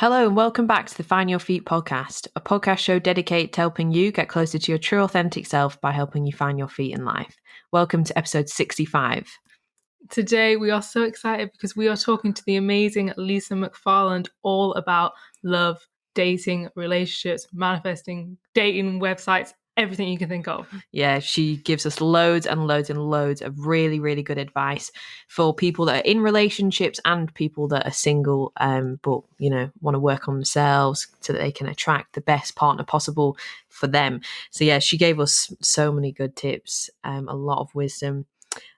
Hello and welcome back to the Find Your Feet podcast, a podcast show dedicated to helping you get closer to your true authentic self by helping you find your feet in life. Welcome to episode 65. Today we are so excited because we are talking to the amazing Lisa McFarland all about love, dating, relationships, manifesting, dating websites, everything you can think of. Yeah, she gives us loads and loads and loads of really, really good advice for people that are in relationships and people that are single, but want to work on themselves so that they can attract the best partner possible for them. So yeah, she gave us so many good tips, a lot of wisdom,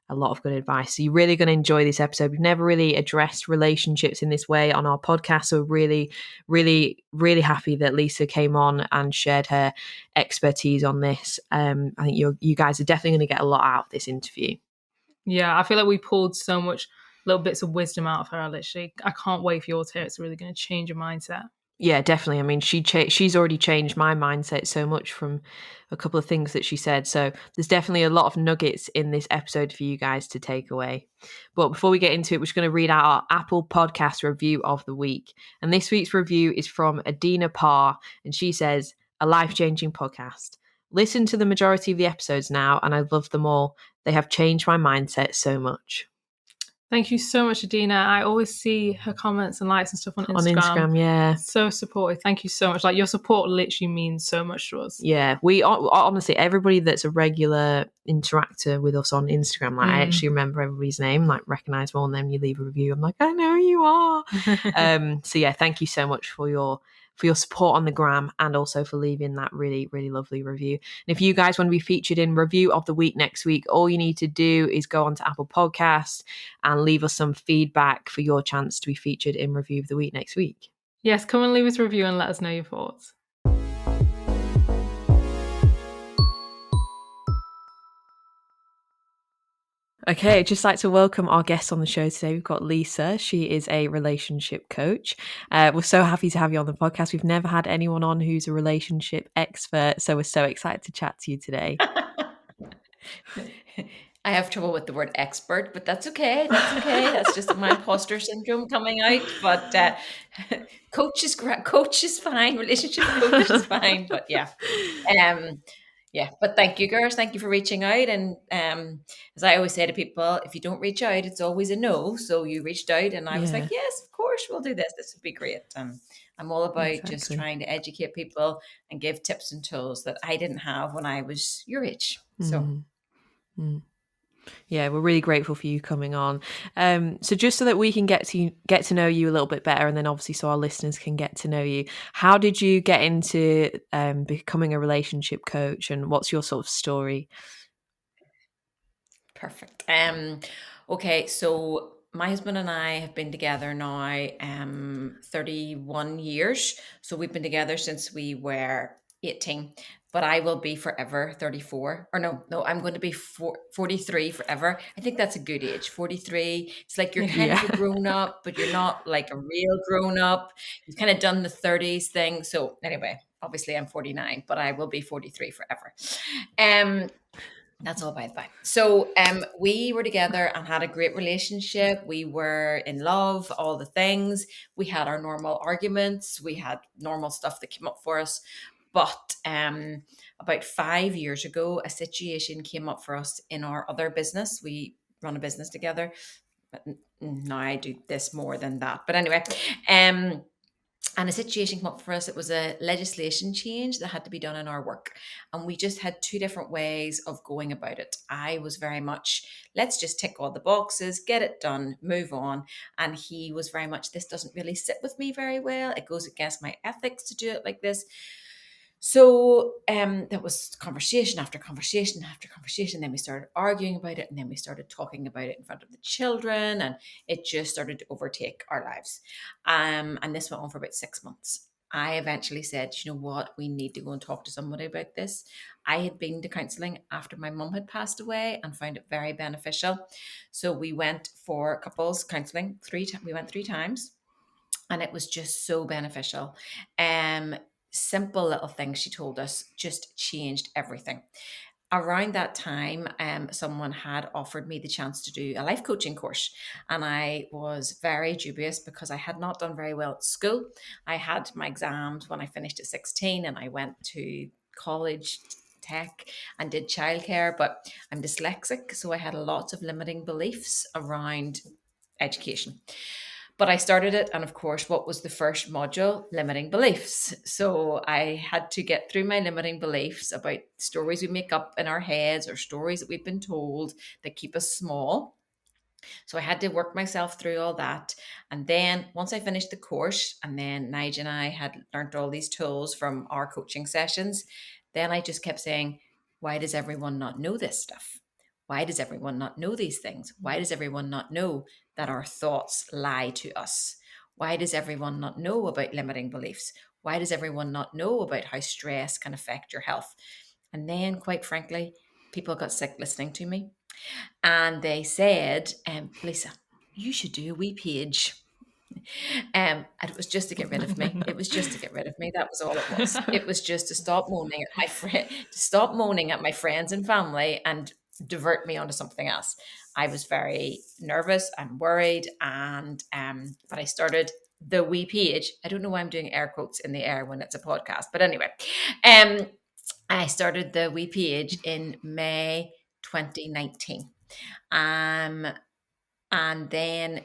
a lot of good advice. So you're really going to enjoy this episode. We've never really addressed relationships in this way on our podcast. So really, really, really happy that Lisa came on and shared her expertise on this. I think you guys are definitely going to get a lot out of this interview. Yeah, I feel like we pulled so much little bits of wisdom out of her. Literally, I can't wait for yours to hear. It's really going to change your mindset. Yeah, definitely. I mean, she's already changed my mindset so much from a couple of things that she said. So there's definitely a lot of nuggets in this episode for you guys to take away. But before we get into it, we're just going to read out our Apple Podcast review of the week. And this week's review is from Adina Parr, and she says, "A life-changing podcast. Listen to the majority of the episodes now, and I love them all. They have changed my mindset so much." Thank you so much, Adina. I always see her comments and likes and stuff on Instagram. On Instagram, yeah. So supportive. Thank you so much. Like, your support literally means so much to us. Yeah, we honestly, everybody that's a regular interactor with us on Instagram, like I actually remember everybody's name, like recognize one, and then you leave a review. I'm like, I know you are. So yeah, thank you so much for your support on the gram and also for leaving that really, really lovely review. And if you guys want to be featured in Review of the Week next week, all you need to do is go onto Apple Podcasts and leave us some feedback for your chance to be featured in Review of the Week next week. Yes, come and leave us a review and let us know your thoughts. Okay, I'd just like to welcome our guest on the show today. We've got Lisa. She is a relationship coach. We're so happy to have you on the podcast. We've never had anyone on who's a relationship expert, so we're so excited to chat to you today. I have trouble with the word expert, but that's okay. That's just my imposter syndrome coming out. But coach is fine. Relationship coach is fine. But yeah. But thank you, girls. Thank you for reaching out. And as I always say to people, if you don't reach out, it's always a no. So you reached out, and I was like, yes, of course, we'll do this. This would be great. I'm all about just trying to educate people and give tips and tools that I didn't have when I was your age. So. Yeah, we're really grateful for you coming on. So just so that we can get to know you a little bit better, and then obviously so our listeners can get to know you, how did you get into becoming a relationship coach, and what's your sort of story? Perfect. Okay, so my husband and I have been together now 31 years. So we've been together since we were 18, but I will be forever 34. Or no, I'm going to be 43 forever. I think that's a good age. 43. It's like you're kind of a grown up, but you're not like a real grown up. You've kind of done the 30s thing. So anyway, obviously I'm 49, but I will be 43 forever. That's all by the by. So we were together and had a great relationship. We were in love, all the things. We had our normal arguments. We had normal stuff that came up for us. But about 5 years ago, a situation came up for us in our other business. We run a business together. But now I do this more than that. But anyway, and a situation came up for us. It was a legislation change that had to be done in our work. And we just had two different ways of going about it. I was very much, let's just tick all the boxes, get it done, move on. And he was very much, this doesn't really sit with me very well. It goes against my ethics to do it like this. So that was conversation after conversation after conversation. Then we started arguing about it, and then we started talking about it in front of the children, and it just started to overtake our lives. And this went on for about 6 months. I eventually said, you know what, we need to go and talk to somebody about this. I had been to counselling after my mum had passed away and found it very beneficial. So we went for couples counselling. We went 3 times, and it was just so beneficial. Simple little things she told us just changed everything. around that time, someone had offered me the chance to do a life coaching course. And I was very dubious because I had not done very well at school. I had my exams when I finished at 16 and I went to college tech and did childcare, but I'm dyslexic. So I had lots of limiting beliefs around education. But I started it, and of course, what was the first module? Limiting beliefs. So I had to get through my limiting beliefs about stories we make up in our heads or stories that we've been told that keep us small. So I had to work myself through all that. And then once I finished the course, and then Nigel and I had learned all these tools from our coaching sessions, then I just kept saying, why does everyone not know this stuff? Why does everyone not know these things? Why does everyone not know that our thoughts lie to us? Why does everyone not know about limiting beliefs? Why does everyone not know about how stress can affect your health? And then, quite frankly, people got sick listening to me. And they said, Lisa, you should do a wee page. And it was just to get rid of me. It was just to get rid of me. That was all it was. It was just to stop moaning at my to stop moaning at my friends and family and divert me onto something else. I was very nervous and worried, and but I started the wee page. I don't know why I'm doing air quotes in the air when it's a podcast, but anyway, I started the wee page in May 2019. And then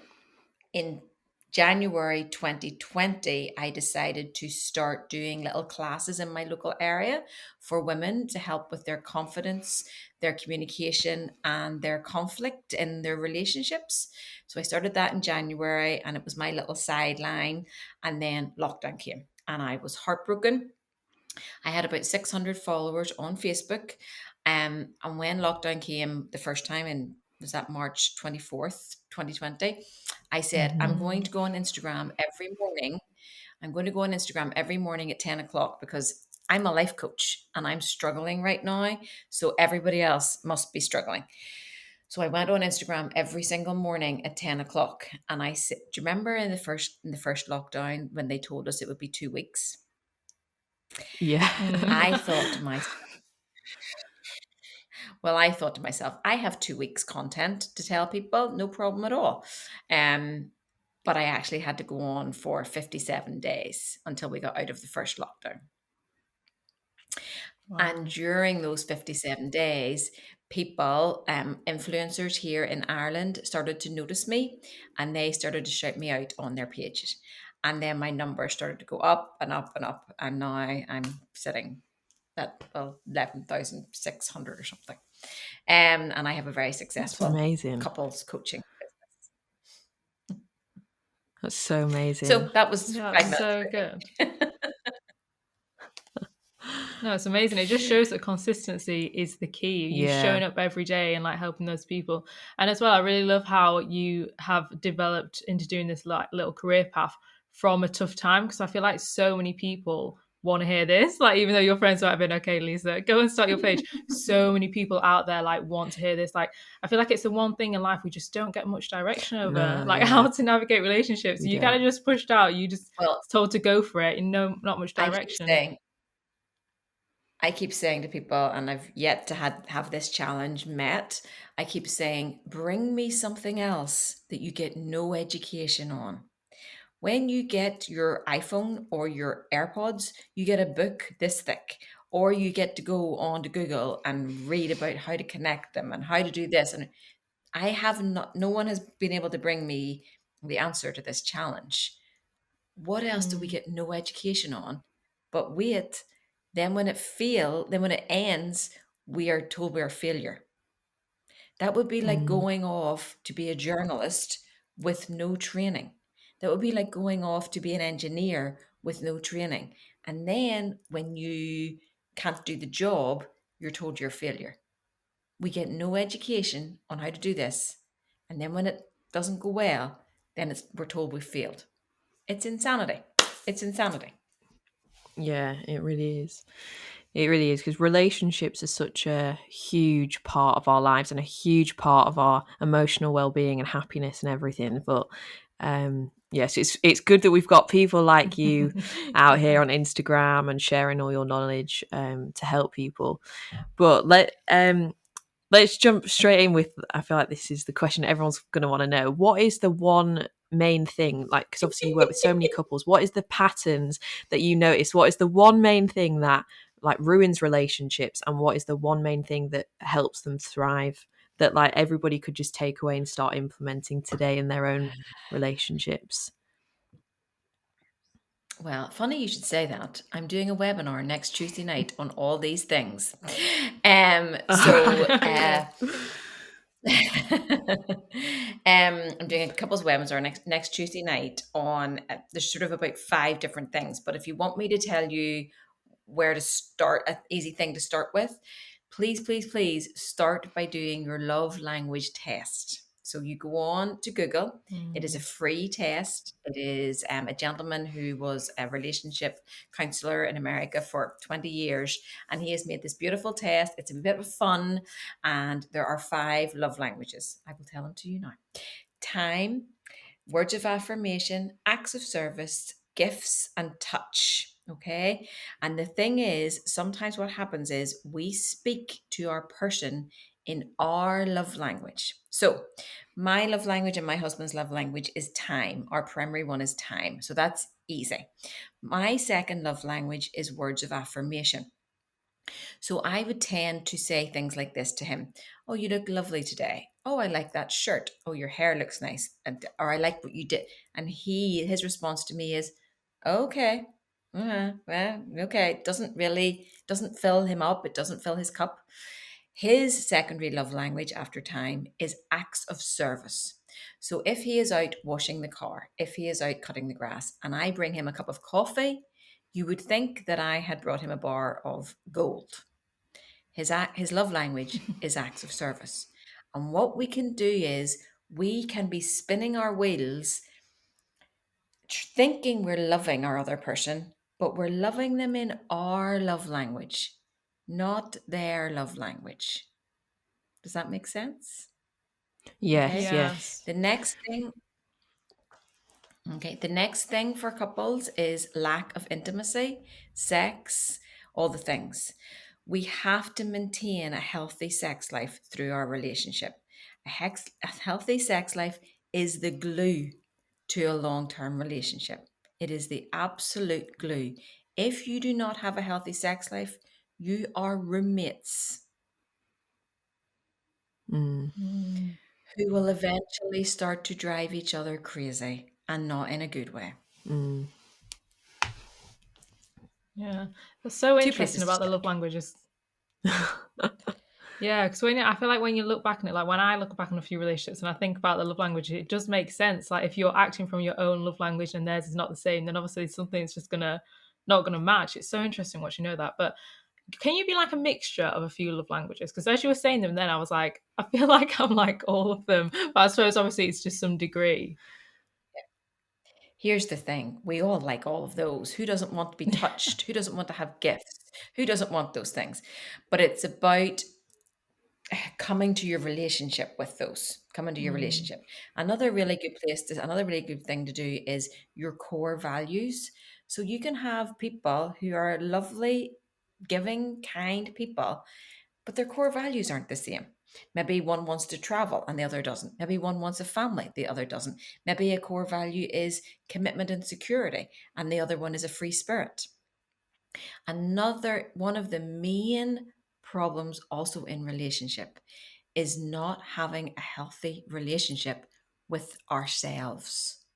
in January 2020, I decided to start doing little classes in my local area for women to help with their confidence, their communication, and their conflict in their relationships. So I started that in January, and it was my little sideline. And then lockdown came, and I was heartbroken. I had about 600 followers on Facebook. And when lockdown came the first time, and was that March 24th, 2020, I said, I'm going to go on Instagram every morning. I'm going to go on Instagram every morning at 10 o'clock because I'm a life coach and I'm struggling right now. So everybody else must be struggling. So I went on Instagram every single morning at 10 o'clock. And I said, do you remember in the first lockdown when they told us it would be 2 weeks? Yeah. I thought to myself, I have 2 weeks content to tell people, no problem at all. But I actually had to go on for 57 days until we got out of the first lockdown. Wow. And during those 57 days, people, influencers here in Ireland started to notice me, and they started to shout me out on their pages. And then my numbers started to go up and up and up. And now I'm sitting at 11,600 or something. And I have a very That's successful amazing. couples coaching business. That's so amazing. So that was Yeah, 5 that's minutes. so good. No, it's amazing. It just shows that consistency is the key. You Yeah. showing up every day and like helping those people. And as well, I really love how you have developed into doing this like little career path from a tough time, because I feel like so many people want to hear this. Like, even though your friends might have been, okay, Lisa, go and start your page. So many people out there like want to hear this. Like, I feel like it's the one thing in life we just don't get much direction over, No, like yeah. how to navigate relationships. We You kind of don't. just pushed out. You just Well, told to go for it, and not much I keep direction. saying to people, and I've yet to have this challenge met, I keep saying, bring me something else that you get no education on. When you get your iPhone or your AirPods, you get a book this thick, or you get to go on to Google and read about how to connect them and how to do this. And no one has been able to bring me the answer to this challenge. What else do we get no education on? But wait, then when it ends, we are told we're a failure. That would be like going off to be a journalist with no training. That would be like going off to be an engineer with no training. And then when you can't do the job, you're told you're a failure. We get no education on how to do this. And then when it doesn't go well, then we're told we failed. It's insanity. It's insanity. Yeah, it really is. It really is, because relationships are such a huge part of our lives and a huge part of our emotional well-being and happiness and everything. But Yes, it's good that we've got people like you out here on Instagram and sharing all your knowledge to help people. But let's jump straight in with, I feel like this is the question everyone's going to want to know. What is the one main thing, like, because obviously you work with so many couples, what is the patterns that you notice? What is the one main thing that like ruins relationships, and what is the one main thing that helps them thrive, that like everybody could just take away and start implementing today in their own relationships? Well, funny you should say that. I'm doing a webinar next Tuesday night on all these things. So I'm doing a couples webinar next Tuesday night on there's sort of about 5 different things. But if you want me to tell you where to start, an easy thing to start with, please start by doing your love language test. So you go on to Google. It is a free test. It is a gentleman who was a relationship counselor in America for 20 years, and he has made this beautiful test. It's a bit of fun, and there are 5 love languages. I will tell them to you now: time, words of affirmation, acts of service, gifts, and touch. Okay. And the thing is, sometimes what happens is we speak to our person in our love language. So, my love language and my husband's love language is time. Our primary one is time. So, that's easy. My second love language is words of affirmation. So I would tend to say things like this to him: "Oh, you look lovely today. Oh, I like that shirt. Oh, your hair looks nice." Or, "I like what you did." And his response to me is, "Okay. Well, okay." It doesn't fill him up. It doesn't fill his cup. His secondary love language after time is acts of service. So if he is out washing the car, if he is out cutting the grass, and I bring him a cup of coffee, you would think that I had brought him a bar of gold. His love language is acts of service. And what we can do is we can be spinning our wheels thinking we're loving our other person, but we're loving them in our love language, not their love language. Does that make sense? Yes, Okay. yes. The next thing Okay, the next thing for couples is lack of intimacy, sex, all the things. We have to maintain a healthy sex life through our relationship. A healthy sex life is the glue to a long term relationship. It is the absolute glue. If you do not have a healthy sex life, you are roommates Mm. who will eventually start to drive each other crazy, and not in a good way. Mm. Yeah, that's so Two interesting places to about the love stick. languages. Yeah, because I feel like when you look back on it, like when I look back on a few relationships and I think about the love language, it does make sense. Like if you're acting from your own love language and theirs is not the same, then obviously something's just not gonna match. It's so interesting once you know that. But can you be like a mixture of a few love languages? Because as you were saying them, then I was like, I feel like I'm like all of them. But I suppose obviously it's just some degree. Here's the thing, we all like all of those. Who doesn't want to be touched? Who doesn't want to have gifts? Who doesn't want those things? But it's about coming to your relationship with those, coming to your Mm. relationship. Another really good thing to do is your core values. So you can have people who are lovely, giving, kind people, but their core values aren't the same. Maybe one wants to travel and the other doesn't. Maybe one wants a family, the other doesn't. Maybe a core value is commitment and security, and the other one is a free spirit. Another one of the main problems also in relationship is not having a healthy relationship with ourselves.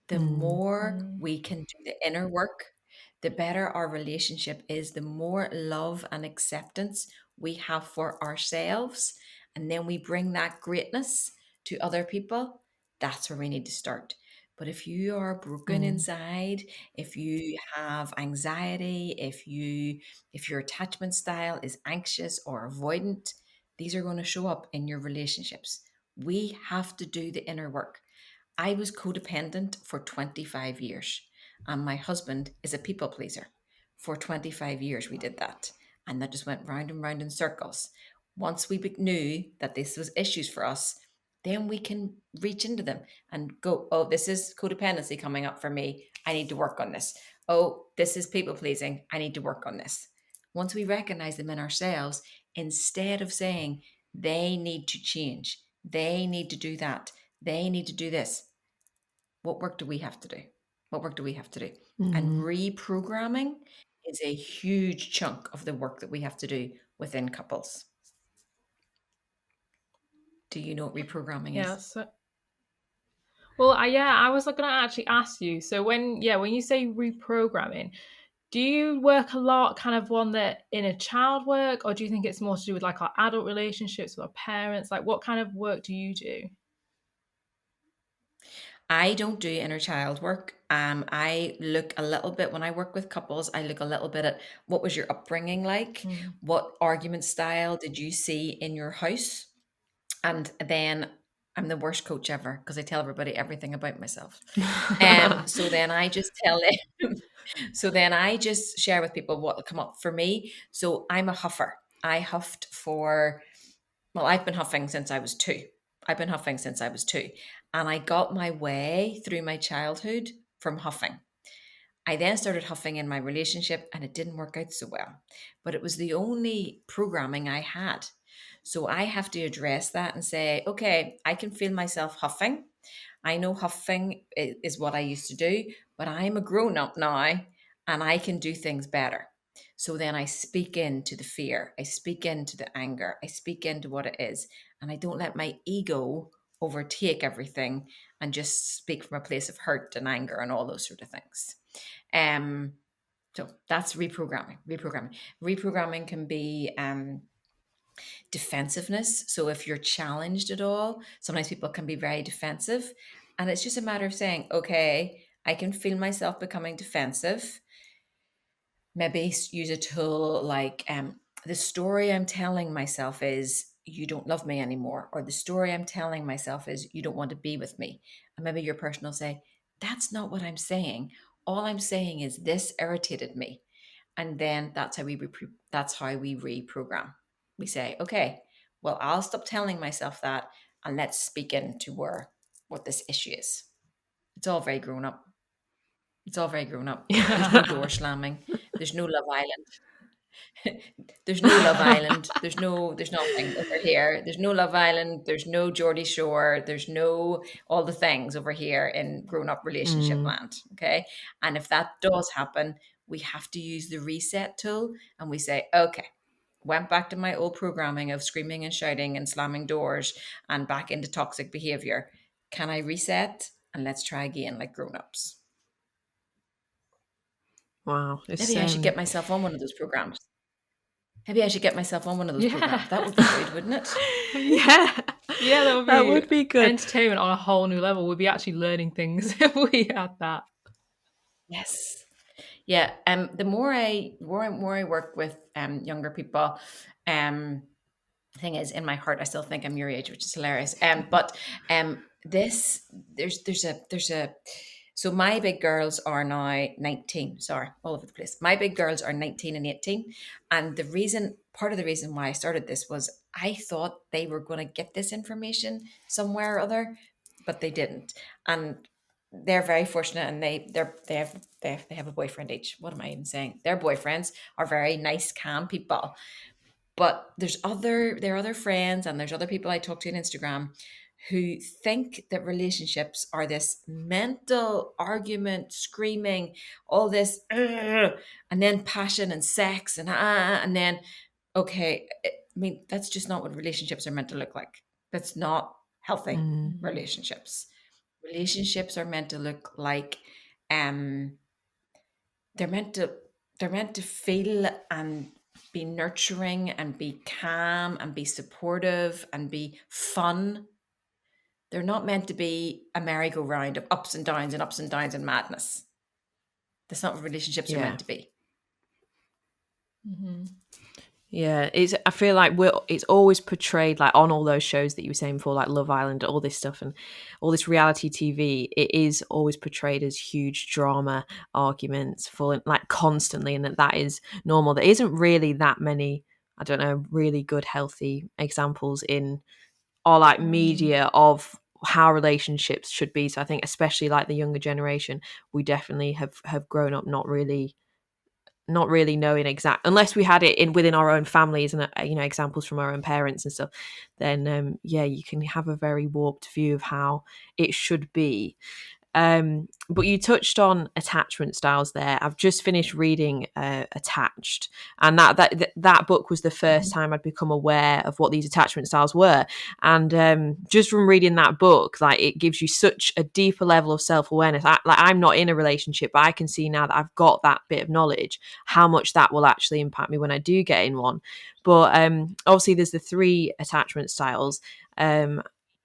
The Mm. more Mm. we can do the inner work, the better our relationship is, the more love and acceptance we have for ourselves. And then we bring that greatness to other people. That's where we need to start. But if you are broken Mm. inside, if you have anxiety, if your attachment style is anxious or avoidant, these are going to show up in your relationships. We have to do the inner work. I was codependent for 25 years, and my husband is a people pleaser. For 25 years, we did that, and that just went round and round in circles. Once we knew that this was issues for us, then we can reach into them and go, oh, this is codependency coming up for me. I need to work on this. Oh, this is people pleasing. I need to work on this. Once we recognize them in ourselves, instead of saying they need to change, they need to do that, they need to do this, what work do we have to do? What work do we have to do? And reprogramming is a huge chunk of the work that we have to do within couples. Do you know what reprogramming is? So, well, I was going to actually ask you. So when you say reprogramming, do you work a lot kind of on the inner child work, or do you think it's more to do with like our adult relationships with our parents? Like, what kind of work do you do? I don't do inner child work. I look a little bit when I work with couples. I look a little bit at what was your upbringing like, what argument style did you see in your house, and then I'm the worst coach ever because I tell everybody everything about myself. So then I just tell them. So then I just share with people what will come up for me. So I'm a huffer. I huffed for, well, I've been huffing since I was 2. And I got my way through my childhood from huffing. I then started huffing in my relationship and it didn't work out so well. But it was the only programming I had. So I have to address that and say, okay, I can feel myself huffing. I know huffing is what I used to do, but I'm a grown up now and I can do things better. So then I speak into the fear, I speak into the anger, I speak into what it is, and I don't let my ego overtake everything and just speak from a place of hurt and anger and all those sort of things. So that's reprogramming. Reprogramming can be defensiveness. So if you're challenged at all, sometimes people can be very defensive. And it's just a matter of saying, okay, I can feel myself becoming defensive. Maybe use a tool like the story I'm telling myself is you don't love me anymore, or the story I'm telling myself is you don't want to be with me. And maybe your person will say, that's not what I'm saying. All I'm saying is this irritated me. And then that's how we reprogram. We say, okay, well, I'll stop telling myself that and let's speak into what this issue is. It's all very grown up. There's no door slamming. There's no Love Island. There's no Love Island. There's nothing over here. There's no Love Island. There's no Geordie Shore. There's no all the things over here in grown up relationship land. Okay. And if that does happen, we have to use the reset tool and we say, okay, went back to my old programming of screaming and shouting and slamming doors and back into toxic behavior. Can I reset? And let's try again like grown-ups. Wow. Maybe I should get myself on one of those programs. That would be good, wouldn't it? Yeah, that would be good. Entertainment on a whole new level. We'd be actually learning things if we had that. Yes. Yeah. The more I work with younger people, thing is, in my heart, I still think I'm your age, which is hilarious. But there's a so my big girls are now 19. Sorry, all over the place. My big girls are 19 and 18. And part of the reason why I started this was I thought they were going to get this information somewhere or other, but they didn't. And they're very fortunate, and they have a boyfriend each. What am I even saying? Their boyfriends are very nice, calm people. But there are other friends and there's other people I talk to on Instagram who think that relationships are this mental argument, screaming, all this, and then passion and sex and then, okay, I mean, that's just not what relationships are meant to look like. That's not healthy relationships. Relationships are meant to look like, they're meant to feel and be nurturing and be calm and be supportive and be fun. They're not meant to be a merry-go-round of ups and downs and madness. That's not what relationships are meant to be. Yeah, I feel like it's always portrayed like on all those shows that you were saying before, like Love Island, all this stuff and all this reality TV. It is always portrayed as huge drama, arguments, full like constantly, and that is normal. There isn't really that many, I don't know, really good, healthy examples in are like media of how relationships should be. So I think especially like the younger generation, we definitely have grown up not really knowing exact, unless we had it in within our own families and examples from our own parents and stuff, then you can have a very warped view of how it should be. But you touched on attachment styles there. I've just finished reading Attached, and that book was the first time I'd become aware of what these attachment styles were. And just from reading that book, like, it gives you such a deeper level of self-awareness. I'm not in a relationship, but I can see now that I've got that bit of knowledge, how much that will actually impact me when I do get in one. But obviously there's the 3 attachment styles.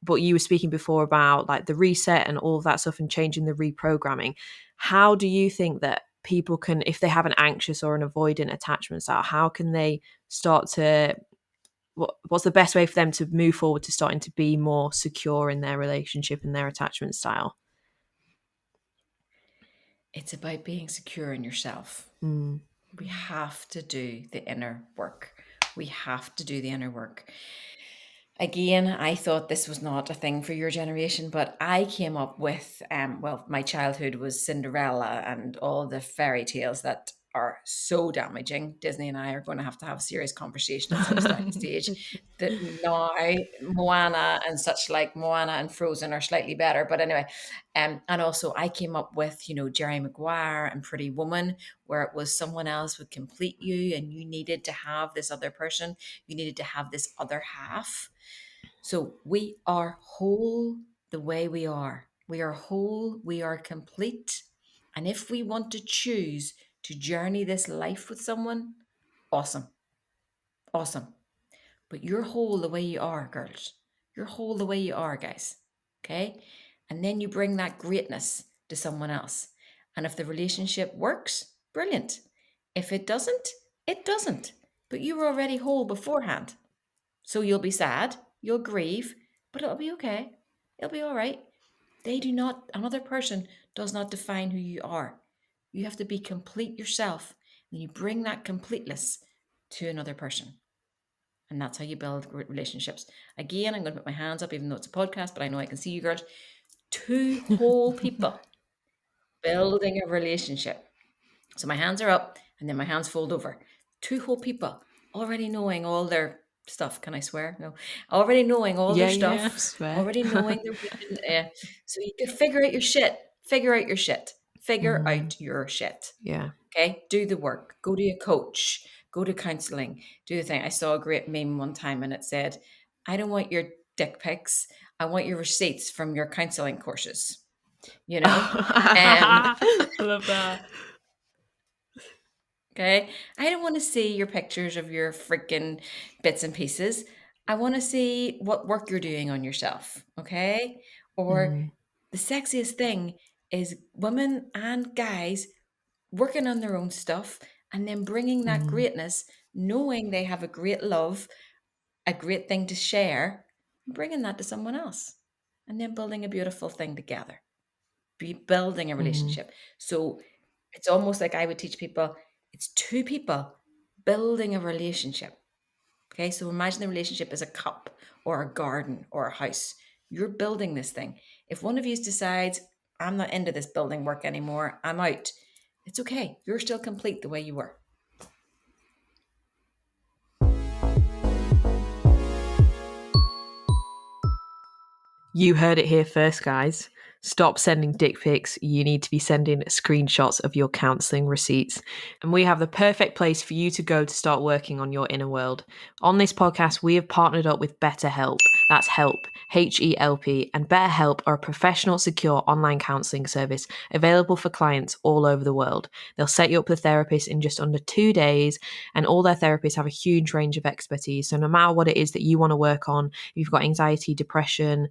But you were speaking before about like the reset and all of that stuff and changing the reprogramming. How do you think that people can, if they have an anxious or an avoidant attachment style, how can they start to, what's the best way for them to move forward to starting to be more secure in their relationship and their attachment style? It's about being secure in yourself. Mm. We have to do the inner work. We have to do the inner work. Again, I thought this was not a thing for your generation, but I came up with, my childhood was Cinderella and all the fairy tales that are so damaging. Disney and I are going to have a serious conversation at some stage. That now Moana and such, like Moana and Frozen, are slightly better. But anyway, and also I came up with, Jerry Maguire and Pretty Woman, where it was someone else would complete you and you needed to have this other person. You needed to have this other half. So we are whole the way we are. We are whole, we are complete. And if we want to choose to journey this life with someone, awesome. Awesome. But you're whole the way you are, girls. You're whole the way you are, guys. Okay? And then you bring that greatness to someone else. And if the relationship works, brilliant. If it doesn't, it doesn't. But you were already whole beforehand. So you'll be sad, you'll grieve, but it'll be okay. It'll be all right. Another person does not define who you are. You have to be complete yourself. And you bring that completeness to another person. And that's how you build relationships. Again, I'm going to put my hands up, even though it's a podcast, but I know I can see you girls. 2 whole people building a relationship. So my hands are up and then my hands fold over. 2 whole people already knowing all their stuff. Can I swear? No. Already knowing all their stuff. Yeah, already knowing their so you can figure out your shit. Figure out your shit. Figure out your shit. Yeah. Okay? Do the work. Go to a coach. Go to counseling. Do the thing. I saw a great meme one time and it said, I don't want your dick pics. I want your receipts from your counseling courses. I love that. Okay. I don't want to see your pictures of your freaking bits and pieces. I want to see what work you're doing on yourself. Okay. Or the sexiest thing is women and guys working on their own stuff and then bringing that greatness, knowing they have a great love, a great thing to share, bringing that to someone else and then building a beautiful thing together. Be building a relationship. So it's almost like I would teach people, it's 2 people building a relationship. Okay, so imagine the relationship as a cup or a garden or a house. You're building this thing. If one of you decides, I'm not into this building work anymore, I'm out, it's okay. You're still complete the way you were. You heard it here first, guys. Stop sending dick pics. You need to be sending screenshots of your counseling receipts. And we have the perfect place for you to go to start working on your inner world. On this podcast, we have partnered up with BetterHelp. That's help, H-E-L-P. And BetterHelp are a professional, secure online counseling service available for clients all over the world. They'll set you up with a therapist in just under 2 days, and all their therapists have a huge range of expertise. So no matter what it is that you want to work on, if you've got anxiety, depression,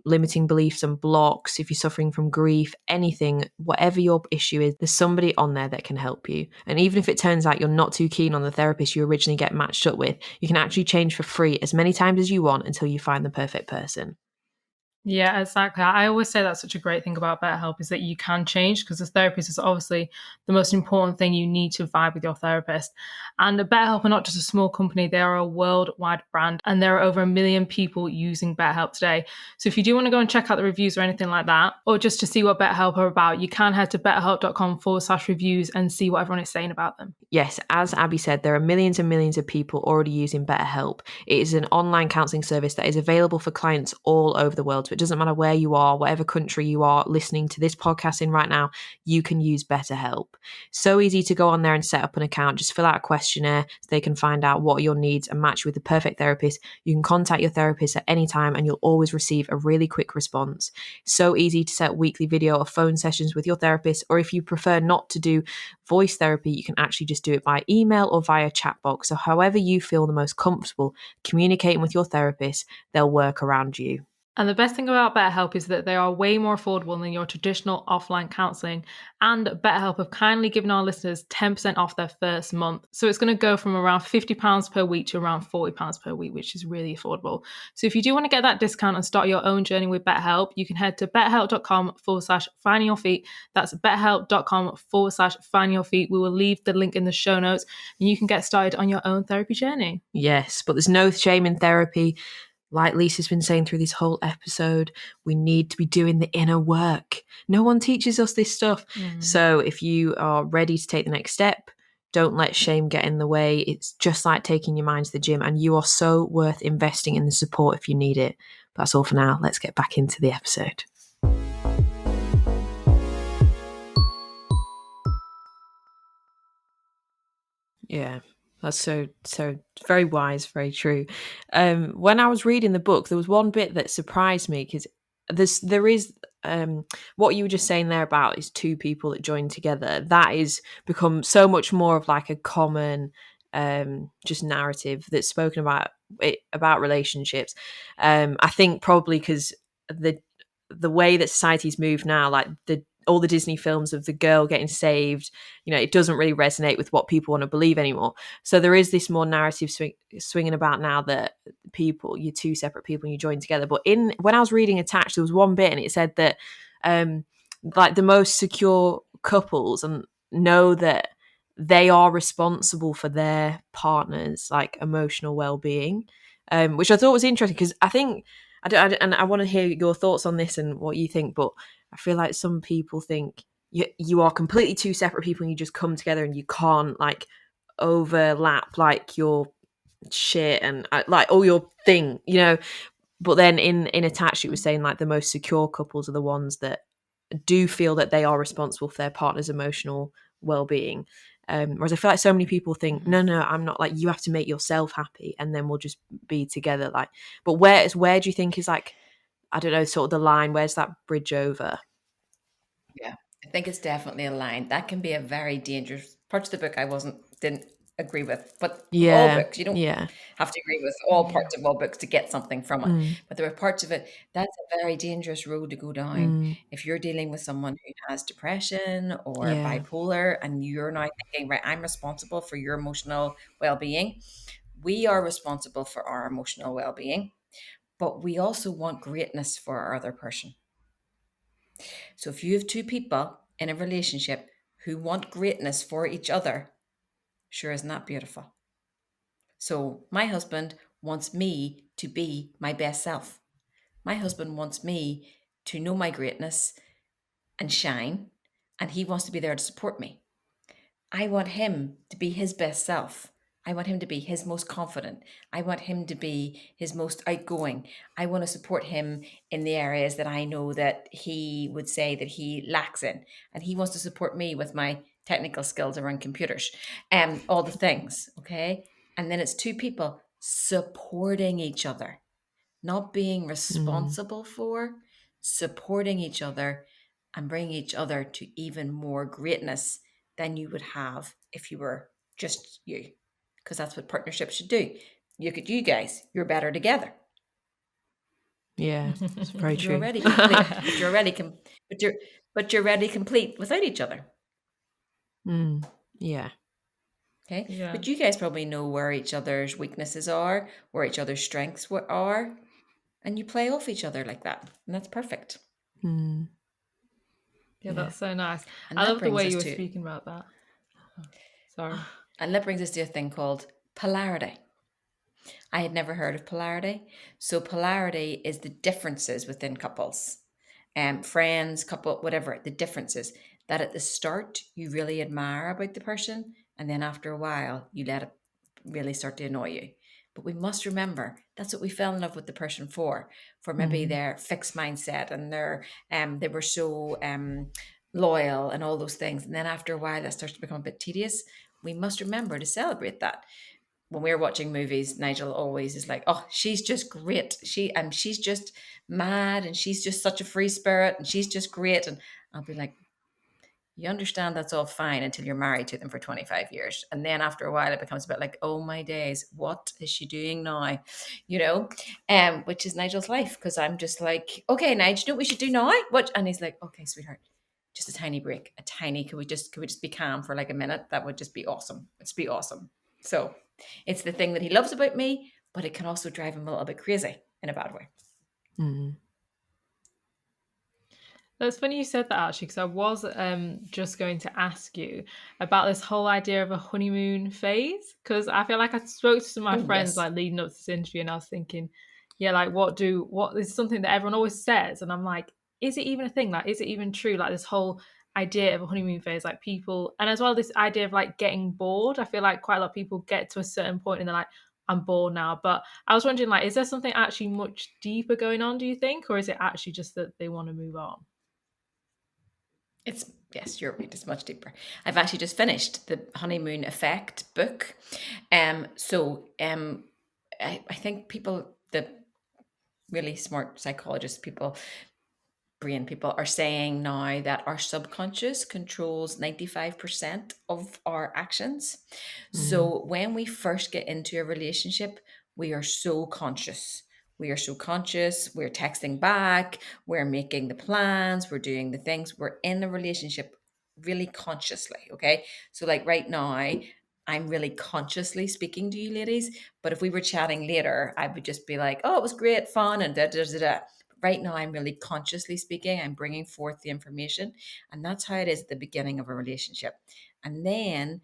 limiting beliefs and blocks, if you're suffering from grief, anything, whatever your issue is, there's somebody on there that can help you. And even if it turns out you're not too keen on the therapist you originally get matched up with, you can actually change for free as many times as you want until you find the perfect person. Yeah, exactly. I always say that's such a great thing about BetterHelp is that you can change, because as a therapist is obviously the most important thing. You need to vibe with your therapist. And BetterHelp are not just a small company, they are a worldwide brand, and there are over 1 million people using BetterHelp today. So if you do want to go and check out the reviews or anything like that, or just to see what BetterHelp are about, you can head to betterhelp.com/reviews and see what everyone is saying about them. Yes, as Abby said, there are millions and millions of people already using BetterHelp. It is an online counselling service that is available for clients all over the world. So it doesn't matter where you are, whatever country you are listening to this podcast in right now, you can use BetterHelp. So easy to go on there and set up an account. Just fill out a questionnaire so they can find out what are your needs and match you with the perfect therapist. You can contact your therapist at any time and you'll always receive a really quick response. So easy to set weekly video or phone sessions with your therapist, or if you prefer not to do voice therapy, you can actually just do it by email or via chat box. So however you feel the most comfortable communicating with your therapist, they'll work around you. And the best thing about BetterHelp is that they are way more affordable than your traditional offline counselling. And BetterHelp have kindly given our listeners 10% off their first month. So it's going to go from around £50 per week to around £40 per week, which is really affordable. So if you do want to get that discount and start your own journey with BetterHelp, you can head to betterhelp.com/findingyourfeet. That's betterhelp.com/findingyourfeet. We will leave the link in the show notes and you can get started on your own therapy journey. Yes, but there's no shame in therapy. Like Lisa's been saying through this whole episode, we need to be doing the inner work. No one teaches us this stuff. So if you are ready to take the next step, don't let shame get in the way. It's just like taking your mind to the gym, and you are so worth investing in the support if you need it. But that's all for now. Let's get back into the episode. Yeah. That's so very wise, very true. When I was reading the book, there was one bit that surprised me, because there is what you were just saying there about is two people that join together. That is become so much more of like a common just narrative that's spoken about relationships. I think probably because the way that society's moved now, like all the Disney films of the girl getting saved, it doesn't really resonate with what people want to believe anymore. So there is this more narrative swinging about now that you're two separate people and you join together. But when I was reading Attached, there was one bit and it said that like the most secure couples and know that they are responsible for their partner's like emotional well-being, which I thought was interesting, because I think and I want to hear your thoughts on this and what you think, but I feel like some people think you are completely two separate people and you just come together and you can't like overlap like your shit and like all your thing, But then in Attached, it was saying like the most secure couples are the ones that do feel that they are responsible for their partner's emotional well-being. Whereas I feel like so many people think, no, I'm not, like, you have to make yourself happy and then we'll just be together. Like, but where do you think is like, I don't know, sort of the line, where's that bridge over? Yeah, I think it's definitely a line. That can be a very dangerous parts of the book didn't agree with. But all books, you don't have to agree with all parts of all books to get something from it. But there are parts of it that's a very dangerous road to go down. If you're dealing with someone who has depression or bipolar and you're now thinking, right, I'm responsible for your emotional well-being. We are responsible for our emotional well-being, but we also want greatness for our other person. So if you have two people in a relationship who want greatness for each other, sure, isn't that beautiful? So my husband wants me to be my best self. My husband wants me to know my greatness and shine, and he wants to be there to support me. I want him to be his best self. I want him to be his most confident. I want him to be his most outgoing. I want to support him in the areas that I know that he would say that he lacks in. And he wants to support me with my technical skills around computers and all the things. Okay. And then it's two people supporting each other, not being responsible for, supporting each other and bringing each other to even more greatness than you would have if you were just you, because that's what partnerships should do. Look at you guys, you're better together. Yeah, it's very You're true. already complete, but you're already complete without each other. Yeah. Okay. Yeah. But you guys probably know where each other's weaknesses are, where each other's strengths are. and you play off each other like that, and that's perfect. Mm. Yeah, that's so nice. And I that love the brings way us you were to speaking about that. Oh, sorry. and that brings us to a thing called polarity. I had never heard of polarity. So polarity is the differences within couples, friends, couple, whatever, the differences that at the start you really admire about the person, and then after a while you let it really start to annoy you. But we must remember that's what we fell in love with the person for maybe their fixed mindset and their they were so loyal and all those things. And then after a while that starts to become a bit tedious. We must remember to celebrate that. When we're watching movies, Nigel always is like, "Oh, she's just great. She's just mad, and she's just such a free spirit, and she's just great." And I'll be like, "You understand that's all fine until you're married to them for 25 years, and then after a while, it becomes a bit like, oh my days, what is she doing now?" You know, which is Nigel's life because I'm just like, "Okay, Nigel, you know what we should do now? What?" And he's like, "Okay, sweetheart." Just a tiny break, a tiny. Could we just be calm for like a minute? That would just be awesome. It's be awesome. So it's the thing that he loves about me, but it can also drive him a little bit crazy in a bad way. Mm. That's funny you said that, actually, because I was just going to ask you about this whole idea of a honeymoon phase, because I feel like I spoke to some of my Oh friends yes. like leading up to this interview, and I was thinking, yeah, like what is something that everyone always says, and I'm like, is it even a thing? Like, is it even true? Like this whole idea of a honeymoon phase, like people, and as well this idea of like getting bored. I feel like quite a lot of people get to a certain point and they're like, I'm bored now. But I was wondering, like, is there something actually much deeper going on, do you think, or is it actually just that they want to move on? It's yes, you're right. It's much deeper. I've actually just finished the honeymoon effect book. I think people, the really smart psychologists, people, brain people are saying now that our subconscious controls 95% of our actions. So when we first get into a relationship, we are so conscious. We are so conscious. We're texting back. We're making the plans. We're doing the things. We're in the relationship really consciously. Okay. So, like right now, I'm really consciously speaking to you ladies. But if we were chatting later, I would just be like, oh, it was great fun and da da da da. Right now, I'm really consciously speaking. I'm bringing forth the information. And that's how it is at the beginning of a relationship. And then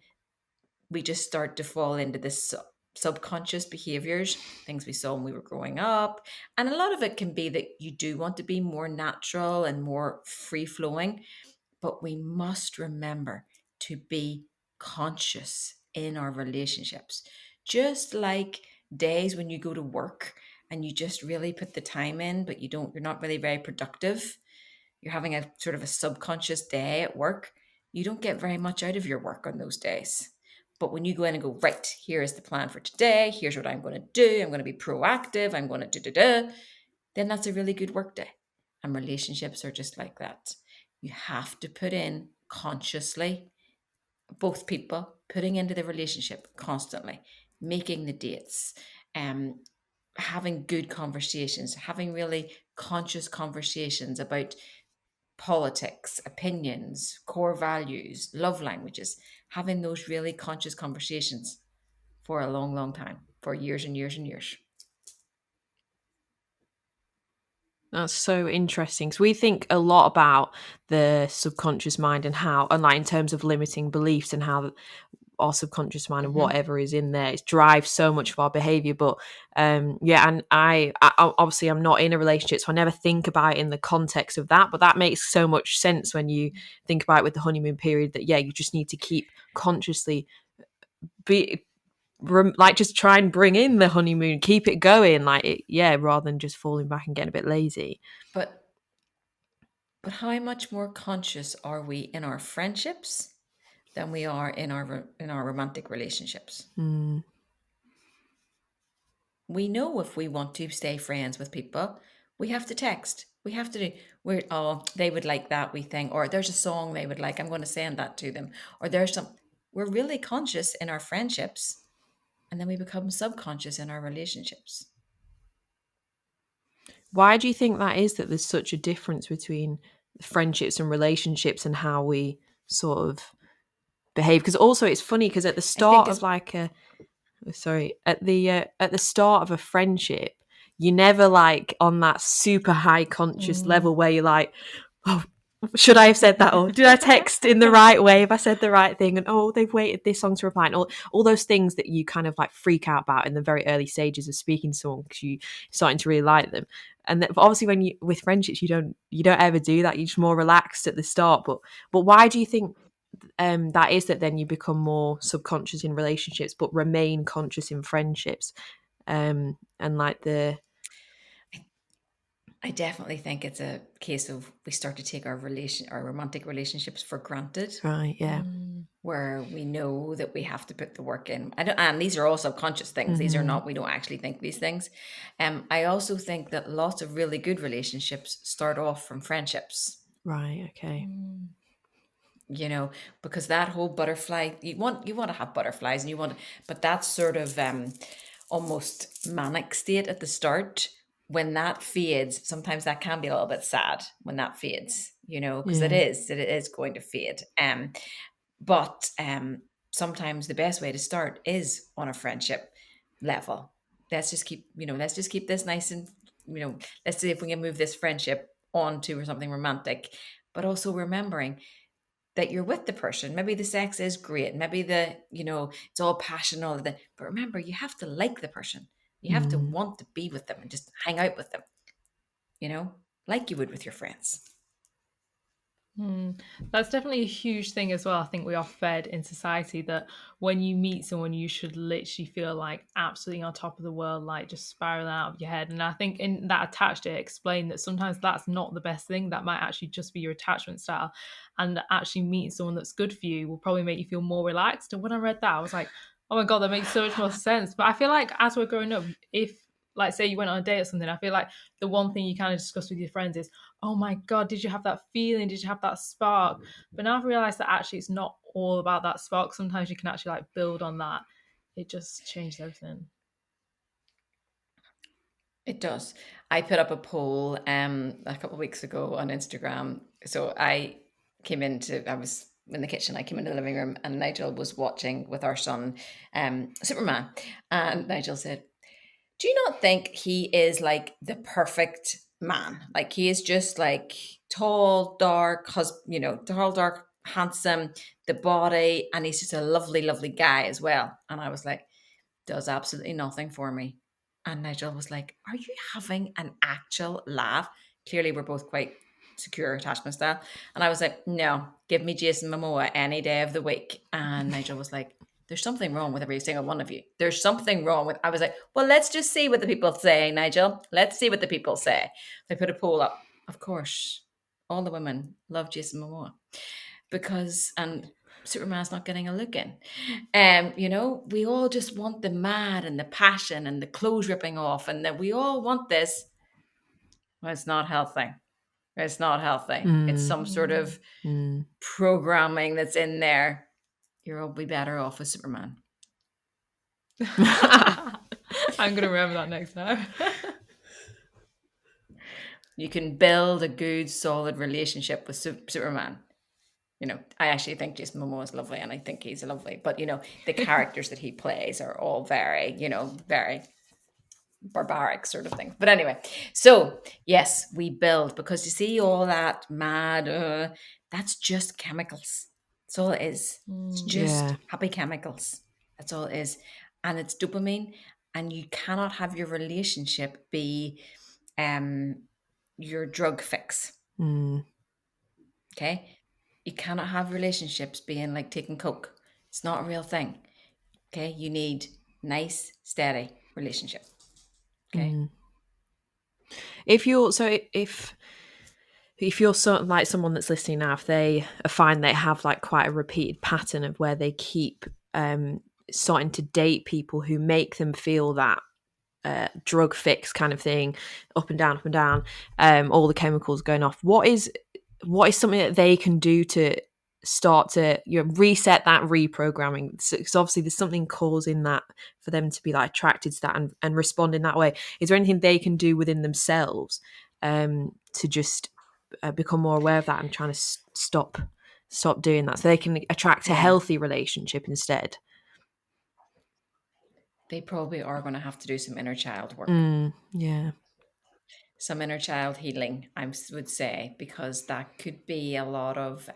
we just start to fall into this subconscious behaviors, things we saw when we were growing up. And a lot of it can be that you do want to be more natural and more free flowing, but we must remember to be conscious in our relationships. Just like days when you go to work and you just really put the time in, but you're not really very productive. You're having a sort of a subconscious day at work. You don't get very much out of your work on those days. But when you go in and go, right, here is the plan for today. Here's what I'm going to do. I'm going to be proactive. I'm going to do. Then that's a really good work day. And relationships are just like that. You have to put in consciously, both people putting into the relationship constantly, making the dates, having good conversations, having really conscious conversations about politics, opinions, core values, love languages, having those really conscious conversations for a long, long time, for years and years and years. That's so interesting. So we think a lot about the subconscious mind and how, and like in terms of limiting beliefs and how our subconscious mind and whatever is in there, it drives so much of our behavior. But yeah, and I obviously I'm not in a relationship, so I never think about it in the context of that. But that makes so much sense when you think about it with the honeymoon period. That yeah, you just need to keep consciously be like just try and bring in the honeymoon, keep it going, like it, yeah, rather than just falling back and getting a bit lazy. But how much more conscious are we in our friendships than we are in our romantic relationships? Mm. We know if we want to stay friends with people, we have to text. We have to do. They would like that, we think, or there's a song they would like. I'm going to send that to them, or there's some. We're really conscious in our friendships, and then we become subconscious in our relationships. Why do you think that is, that there's such a difference between friendships and relationships and how we sort of behave? Because also it's funny because at the I think start it's of like a at the start of a friendship, you're never like on that super high conscious level where you're like, oh, should I have said that, or did I text in the right way? Have I said the right thing? And oh, they've waited this long to reply, and all those things that you kind of like freak out about in the very early stages of speaking to someone because you're starting to really like them. And that, obviously, when you with friendships, you don't ever do that. You're just more relaxed at the start. But why do you think that is, that then you become more subconscious in relationships but remain conscious in friendships? And like I definitely think it's a case of we start to take our romantic relationships for granted, right, yeah. where we know that we have to put the work in. And these are all subconscious things. These are not, we don't actually think these things. I also think that lots of really good relationships start off from friendships. Right, okay. You know, because that whole butterfly, you want to have butterflies, and but that sort of almost manic state at the start, when that fades, sometimes that can be a little bit sad when that fades, you know, because it is going to fade. But sometimes the best way to start is on a friendship level. Let's just keep this nice, and let's see if we can move this friendship on to something romantic, but also remembering that you're with the person. Maybe the sex is great. Maybe it's all passion, all of that. But remember, you have to like the person. You have to want to be with them and just hang out with them, like you would with your friends. That's definitely a huge thing as well. I think we are fed in society that when you meet someone, you should literally feel like absolutely on top of the world, like just spiraling out of your head. And I think in that attached, it explained that sometimes that's not the best thing. That might actually just be your attachment style. And actually meeting someone that's good for you will probably make you feel more relaxed. And when I read that, I was like, oh my God, that makes so much more sense. But I feel like as we're growing up, if like say you went on a date or something, I feel like the one thing you kind of discuss with your friends is, oh my God, did you have that feeling? Did you have that spark? But now I've realized that actually it's not all about that spark. Sometimes you can actually like build on that. It just changes everything. It does. I put up a poll a couple of weeks ago on Instagram. So I was in the kitchen, I came into the living room, and Nigel was watching with our son Superman. And Nigel said, do you not think he is like the perfect man? Like he is just like tall, dark, tall, dark, handsome, the body, and he's just a lovely, lovely guy as well. And I was like, does absolutely nothing for me. And Nigel was like, are you having an actual laugh? Clearly, we're both quite secure attachment style. And I was like, no, give me Jason Momoa any day of the week. And Nigel was like, there's something wrong with every single one of you. There's something wrong with, I was like, well, let's just see what the people say, Nigel. Let's see what the people say. I put a poll up. Of course, all the women love Jason Momoa and Superman's not getting a look in. We all just want the mad and the passion and the clothes ripping off, and that we all want this. Well, it's not healthy. It's not healthy. It's some sort of programming that's in there. You'll be better off with Superman. I'm going to remember that next time. You can build a good, solid relationship with Superman. I actually think Jason Momoa is lovely, and I think he's lovely. But, the characters that he plays are all very, very barbaric sort of thing. But anyway, so yes, we build, because you see all that mad, that's just chemicals. That's all it is. It's just happy chemicals. That's all it is. And it's dopamine, and you cannot have your relationship be your drug fix. Okay? You cannot have relationships being like taking coke. It's not a real thing. Okay? You need nice, steady relationship. Okay. If you're like someone that's listening now, if they find they have like quite a repeated pattern of where they keep starting to date people who make them feel that drug fix kind of thing, up and down, all the chemicals going off, what is something that they can do to start to reset that reprogramming? Because obviously there's something causing that for them to be like attracted to that and respond in that way. Is there anything they can do within themselves to just become more aware of that and trying to stop doing that, so they can attract a healthy relationship instead? they probably are going to have to do some inner child work. Yeah. Some inner child healing, would say, because that could be a lot of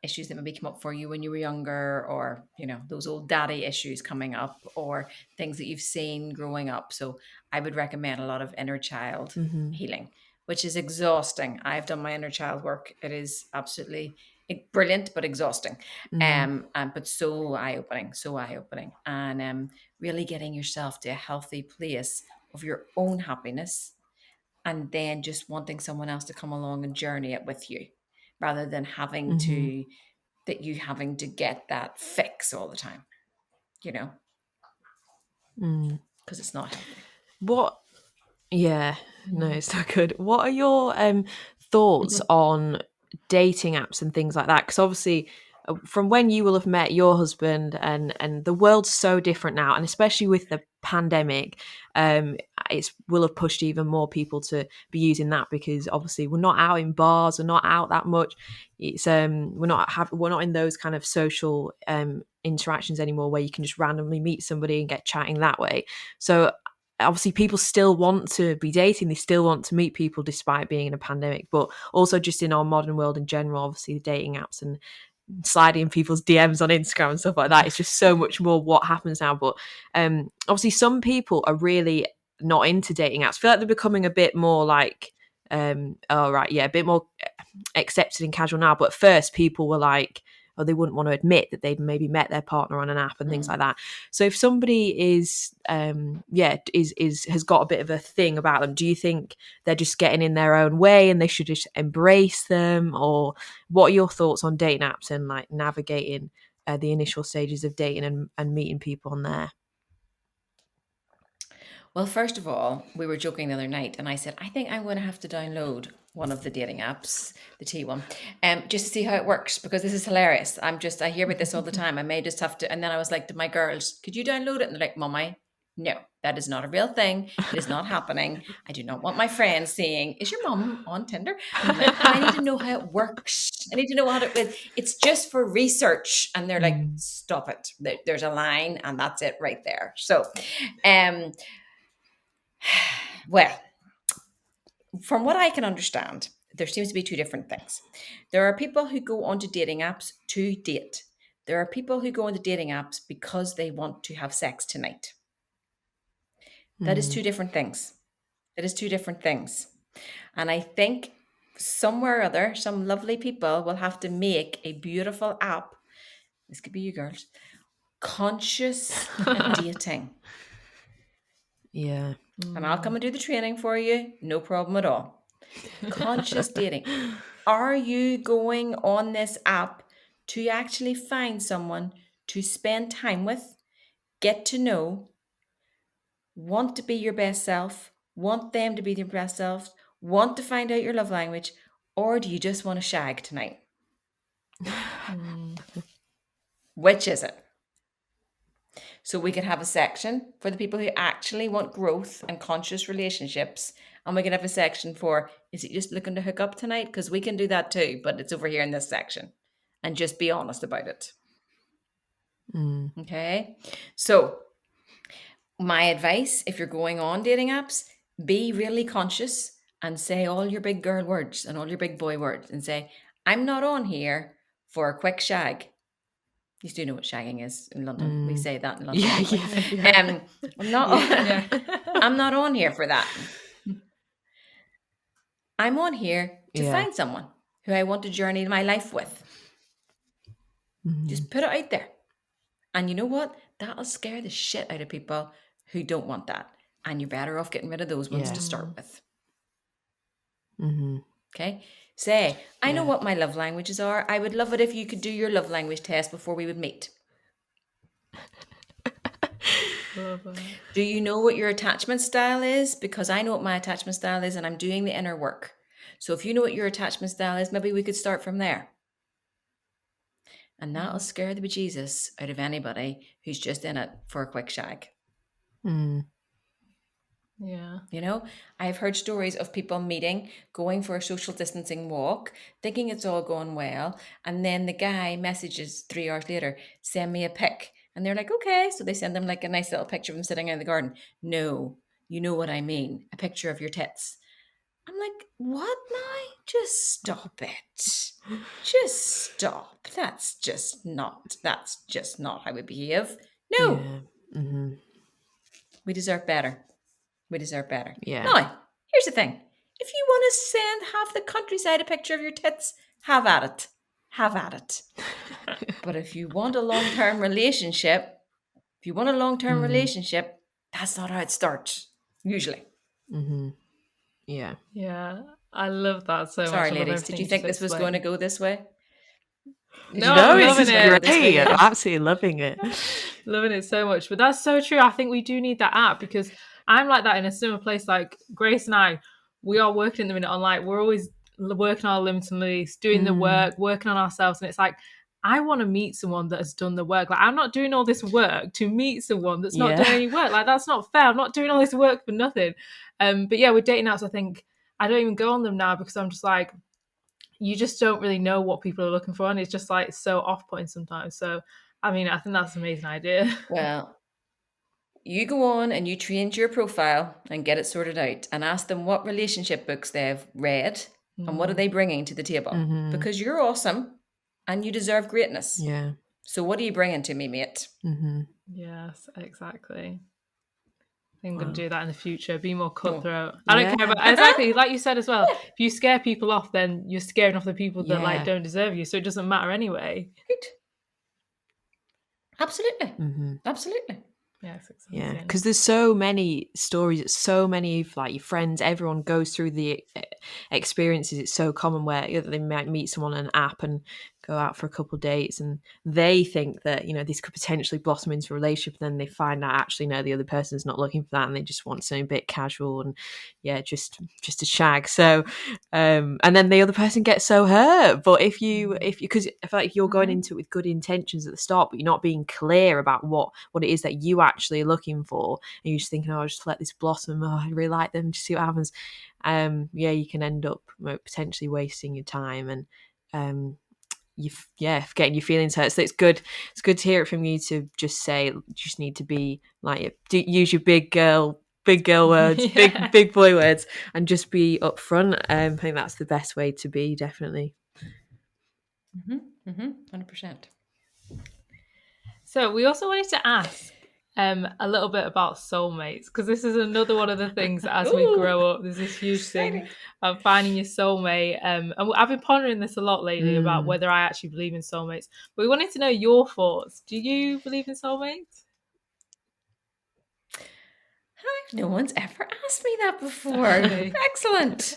issues that maybe come up for you when you were younger, or those old daddy issues coming up, or things that you've seen growing up. So I would recommend a lot of inner child healing, which is exhausting. I've done my inner child work. It is absolutely brilliant but exhausting, but so eye-opening, and really getting yourself to a healthy place of your own happiness, and then just wanting someone else to come along and journey it with you, rather than having to get that fix all the time, because it's not healthy. No, it's not good. What are your thoughts on dating apps and things like that? Because obviously, from when you will have met your husband, and the world's so different now, and especially with the pandemic, it will have pushed even more people to be using that, because obviously we're not out in bars, we're not out that much. It's we're not in those kind of social interactions anymore where you can just randomly meet somebody and get chatting that way. So obviously people still want to be dating, they still want to meet people despite being in a pandemic, but also just in our modern world in general, obviously the dating apps and sliding in people's DMs on Instagram and stuff like that, it's just so much more what happens now. But obviously some people are really not into dating apps. I feel like they're becoming a bit more like a bit more accepted and casual now, but at first people were like, or they wouldn't want to admit that they'd maybe met their partner on an app and things like that. So if somebody is has got a bit of a thing about them, do you think they're just getting in their own way and they should just embrace them? Or what are your thoughts on dating apps and like navigating the initial stages of dating and meeting people on there? Well, first of all, we were joking the other night, and I said, I think I'm going to have to download one of the dating apps, the T one, just to see how it works, because this is hilarious. I hear about this all the time. I may just have to. And then I was like to my girls, could you download it? And they're like, Mummy, no, that is not a real thing. It is not happening. I do not want my friends saying, is your mum on Tinder? I need to know how it works. I need to know it's just for research. And they're like, stop it. There's a line, and that's it right there. So, well, from what I can understand, there seems to be two different things. There are people who go onto dating apps to date. There are people who go onto dating apps because they want to have sex tonight. That is two different things. And I think somewhere or other, some lovely people will have to make a beautiful app. This could be you girls. Conscious dating. Yeah. And I'll come and do the training for you. No problem at all. Conscious dating. Are you going on this app to actually find someone to spend time with, get to know, want to be your best self, want them to be their best self, want to find out your love language, or do you just want to shag tonight? Which is it? So we could have a section for the people who actually want growth and conscious relationships. And we can have a section for, is it just looking to hook up tonight? Because we can do that too, but it's over here in this section. And just be honest about it. Okay? So my advice, if you're going on dating apps, be really conscious and say all your big girl words and all your big boy words and say, I'm not on here for a quick shag. You do know what shagging is in London. We say that in London. Yeah. I'm not on here for that. I'm on here to find someone who I want to journey my life with. Just put it out there. And you know what? That'll scare the shit out of people who don't want that. And you're better off getting rid of those ones to start with. Okay? Say, I know what my love languages are. I would love it if you could do your love language test before we would meet. Do you know what your attachment style is? Because I know what my attachment style is and I'm doing the inner work. So if you know what your attachment style is, maybe we could start from there. And that'll scare the bejesus out of anybody who's just in it for a quick shag. Yeah. You know, I've heard stories of people meeting, going for a social distancing walk, thinking it's all going well. And then the guy messages 3 hours later, send me a pic. And they're like, okay. So they send them like a nice little picture of them sitting in the garden. No, you know what I mean. A picture of your tits. I'm like, what now? Just stop it. Just stop. That's just not how we behave. No, Yeah. Mm-hmm. we deserve better. We deserve better. Yeah. Now, here's the thing. If you want to send half the countryside a picture of your tits, have at it. Have at it. But if you want a long-term relationship, that's not how it starts, usually. Mm-hmm. Yeah. Yeah, I love that so Sorry, much. I love ladies. Did everything you think just this was going to explained. go this way? Did you No, think No, I'm this loving is going to go it. this way, great. I'm ladies? absolutely loving it. Loving it so much. But that's so true. I think we do need that app because I'm like that in a similar place. Like Grace and I, we are working at the minute on like, we're always working on our limits and release, doing the work, working on ourselves. And it's like, I want to meet someone that has done the work. Like, I'm not doing all this work to meet someone that's not done any work. Like, that's not fair. I'm not doing all this work for nothing. But yeah, with dating apps, I think I don't even go on them now because I'm just like, you just don't really know what people are looking for. And it's just like so off-putting sometimes. So, I mean, I think that's an amazing idea. Well, you go on and you change your profile and get it sorted out and ask them what relationship books they've read and what are they bringing to the table. Mm-hmm. Because you're awesome and you deserve greatness. Yeah. So what are you bringing to me, mate? Mm-hmm. Yes, exactly. I think I'm going Wow. to do that in the future. Be more Oh, cutthroat. I don't care Yeah. about exactly like you said as well. If you scare people off, then you're scaring off the people that like Yeah. don't deserve you. So it doesn't matter anyway. good. Absolutely. Mm-hmm. Absolutely. Yes, it's Yeah, amazing. because there's so many stories, so many of like your friends, everyone goes through the experiences. It's so common where they might meet someone on an app and go out for a couple of dates, and they think that this could potentially blossom into a relationship. And then they find out actually no, the other person's not looking for that, and they just want something a bit casual and just a shag. So, and then the other person gets so hurt. But if you because I feel like if you're going into it with good intentions at the start, but you're not being clear about what it is that you actually are looking for, and you're just thinking, oh, I'll just let this blossom. Oh, I really like them. Just see what happens. You can end up potentially wasting your time and getting your feelings hurt. So it's good to hear it from you to just say you just need to be like use your big girl words, big boy words, and just be upfront. I think that's the best way to be, definitely. 100%. So we also wanted to ask a little bit about soulmates, because this is another one of the things that as we grow up, there's this huge thing of finding your soulmate. And I've been pondering this a lot lately about whether I actually believe in soulmates. But we wanted to know your thoughts. Do you believe in soulmates? No one's ever asked me that before. Okay. Excellent.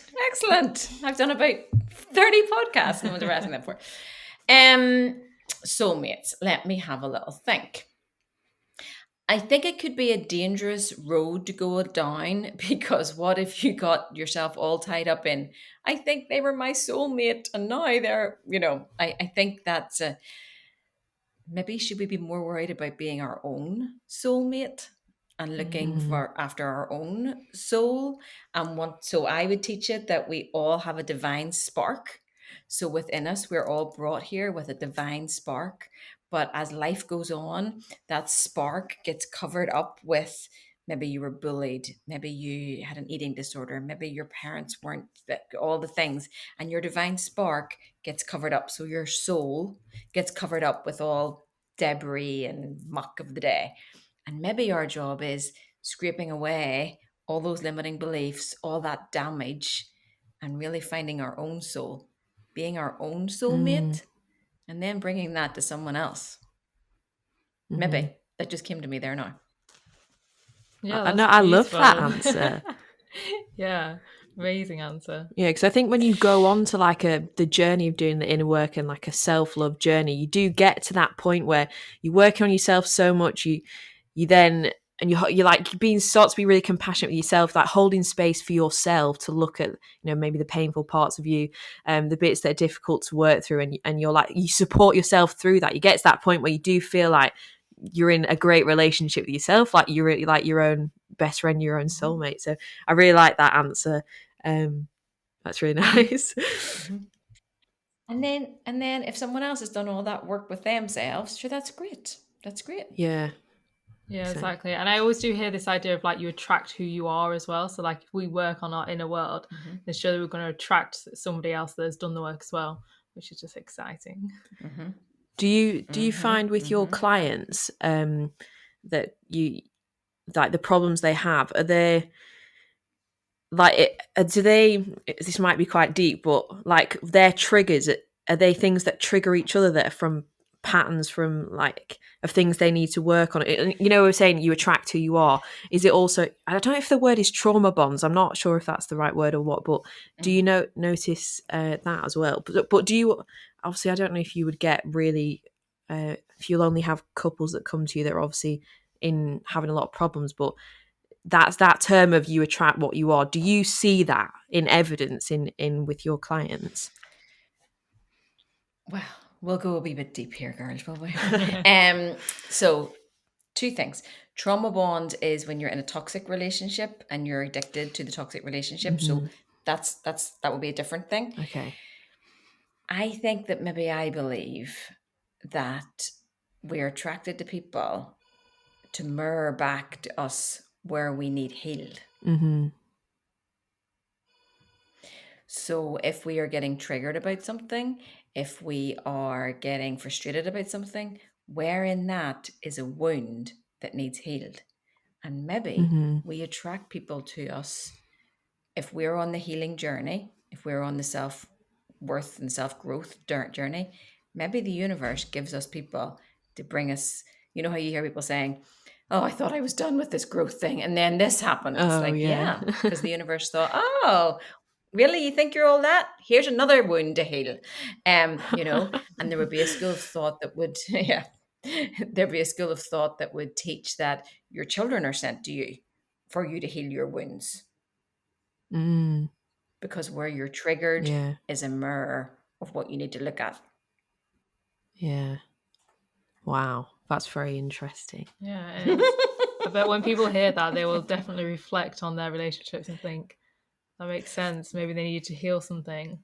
I've done about 30 podcasts. No one's ever asked me that before. Soulmates. Let me have a little think. I think it could be a dangerous road to go down, because what if you got yourself all tied up in, I think they were my soulmate and now they're, I think that's maybe should we be more worried about being our own soulmate and looking after our own soul so I would teach it that we all have a divine spark. So within us, we're all brought here with a divine spark. But as life goes on, that spark gets covered up with, maybe you were bullied, maybe you had an eating disorder, maybe your parents weren't, all the things, and your divine spark gets covered up. So your soul gets covered up with all debris and muck of the day. And maybe our job is scraping away all those limiting beliefs, all that damage, and really finding our own soul, being our own soulmate, and then bringing that to someone else. Maybe that just came to me there now. Yeah, I know. I love that answer. Yeah, amazing answer. Yeah, because I think when you go on to like the journey of doing the inner work and like a self-love journey, you do get to that point where you're working on yourself so much, you then, and you're like start to be really compassionate with yourself, like holding space for yourself to look at, maybe the painful parts of you, the bits that are difficult to work through, and you're like, you support yourself through that. You get to that point where you do feel like you're in a great relationship with yourself, like you're like your own best friend, your own soulmate. So I really like that answer. That's really nice. And then if someone else has done all that work with themselves, sure, that's great. That's great. Yeah. Yeah, So- exactly. And I always do hear this idea of like you attract who you are as well. So like if we work on our inner world, then surely we're going to attract somebody else that has done the work as well, which is just exciting. Do you find with your clients that you like the problems they have, are they like do they, this might be quite deep, but like their triggers, are they things that trigger each other that are from patterns from like of things they need to work on? You know, we're saying you attract who you are. Is it also, I don't know if the word is trauma bonds, I'm not sure if that's the right word or what, but do you notice that as well? But do you, obviously I don't know if you would get really if you'll only have couples that come to you that are obviously in having a lot of problems, but that's that term of you attract what you are. Do you see that in evidence in with your clients? Well, we'll go a wee bit deep here, girls, will we? So two things. Trauma bond is when you're in a toxic relationship and you're addicted to the toxic relationship. So that would be a different thing. Okay. I think that maybe I believe that we're attracted to people to mirror back to us where we need healed. So if we are getting triggered about something, if we are getting frustrated about something, where in that is a wound that needs healed. And maybe we attract people to us if we're on the healing journey, if we're on the self-worth and self-growth journey. Maybe the universe gives us people to bring us, you know how you hear people saying, oh, I thought I was done with this growth thing, and then this happened. It's like, yeah, because the universe thought, oh, really? You think you're all that? Here's another wound to heal. You know, and there would be a school of thought that would, yeah, there'd be a school of thought that would teach that your children are sent to you for you to heal your wounds. Because where you're triggered is a mirror of what you need to look at. Yeah. Wow. That's very interesting. Yeah, it is. I bet when people hear that, they will definitely reflect on their relationships and think, that makes sense. Maybe they need to heal something.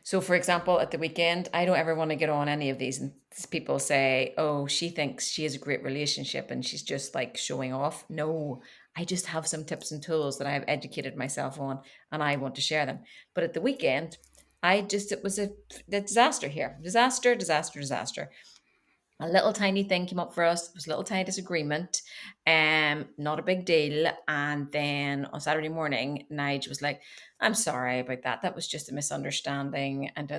So, for example, at the weekend, I don't ever want to get on any of these. And people say, oh, she thinks she has a great relationship and she's just like showing off. No, I just have some tips and tools that I have educated myself on and I want to share them. But at the weekend, it was a disaster here. Disaster. A little tiny thing came up for us. It was a little tiny disagreement, not a big deal. And then on Saturday morning, Nigel was like, I'm sorry about that. That was just a misunderstanding. And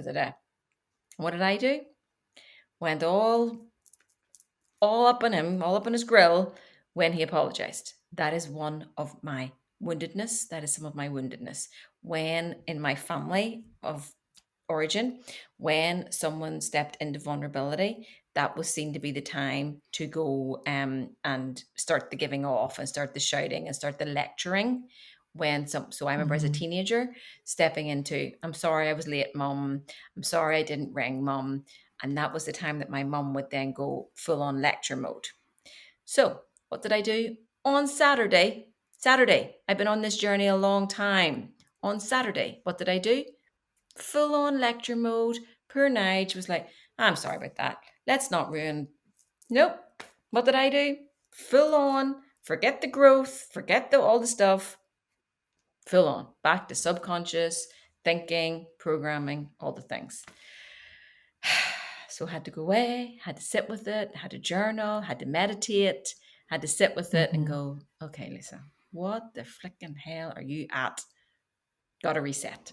What did I do? Went all up on him, all up on his grill when he apologized. That is one of my woundedness. That is some of my woundedness. When in my family of origin, when someone stepped into vulnerability, that was seen to be the time to go and start the giving off and start the shouting and start the lecturing. So I remember as a teenager stepping into, I'm sorry I was late, mum. I'm sorry I didn't ring, mum. And that was the time that my mum would then go full on lecture mode. So what did I do on Saturday? I've been on this journey a long time. On Saturday, what did I do? Full on lecture mode. Poor Nige was like, I'm sorry about that. Let's not ruin. Nope. What did I do? Full on. Forget the growth. Forget all the stuff. Full on. Back to subconscious thinking, programming, all the things. So I had to go away, had to sit with it, had to journal, had to meditate, had to sit with it and go, okay, Lisa, what the flicking hell are you at? Got to reset.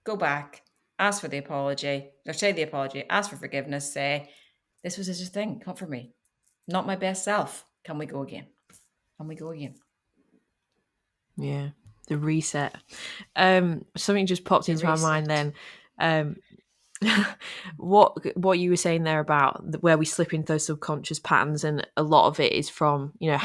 Go back, ask for the apology, or say the apology, ask for forgiveness, say, this was just a thing, come for me. Not my best self. Can we go again? Yeah. The reset. Something just popped into my mind then. What you were saying there about where we slip into those subconscious patterns, and a lot of it is from, you know,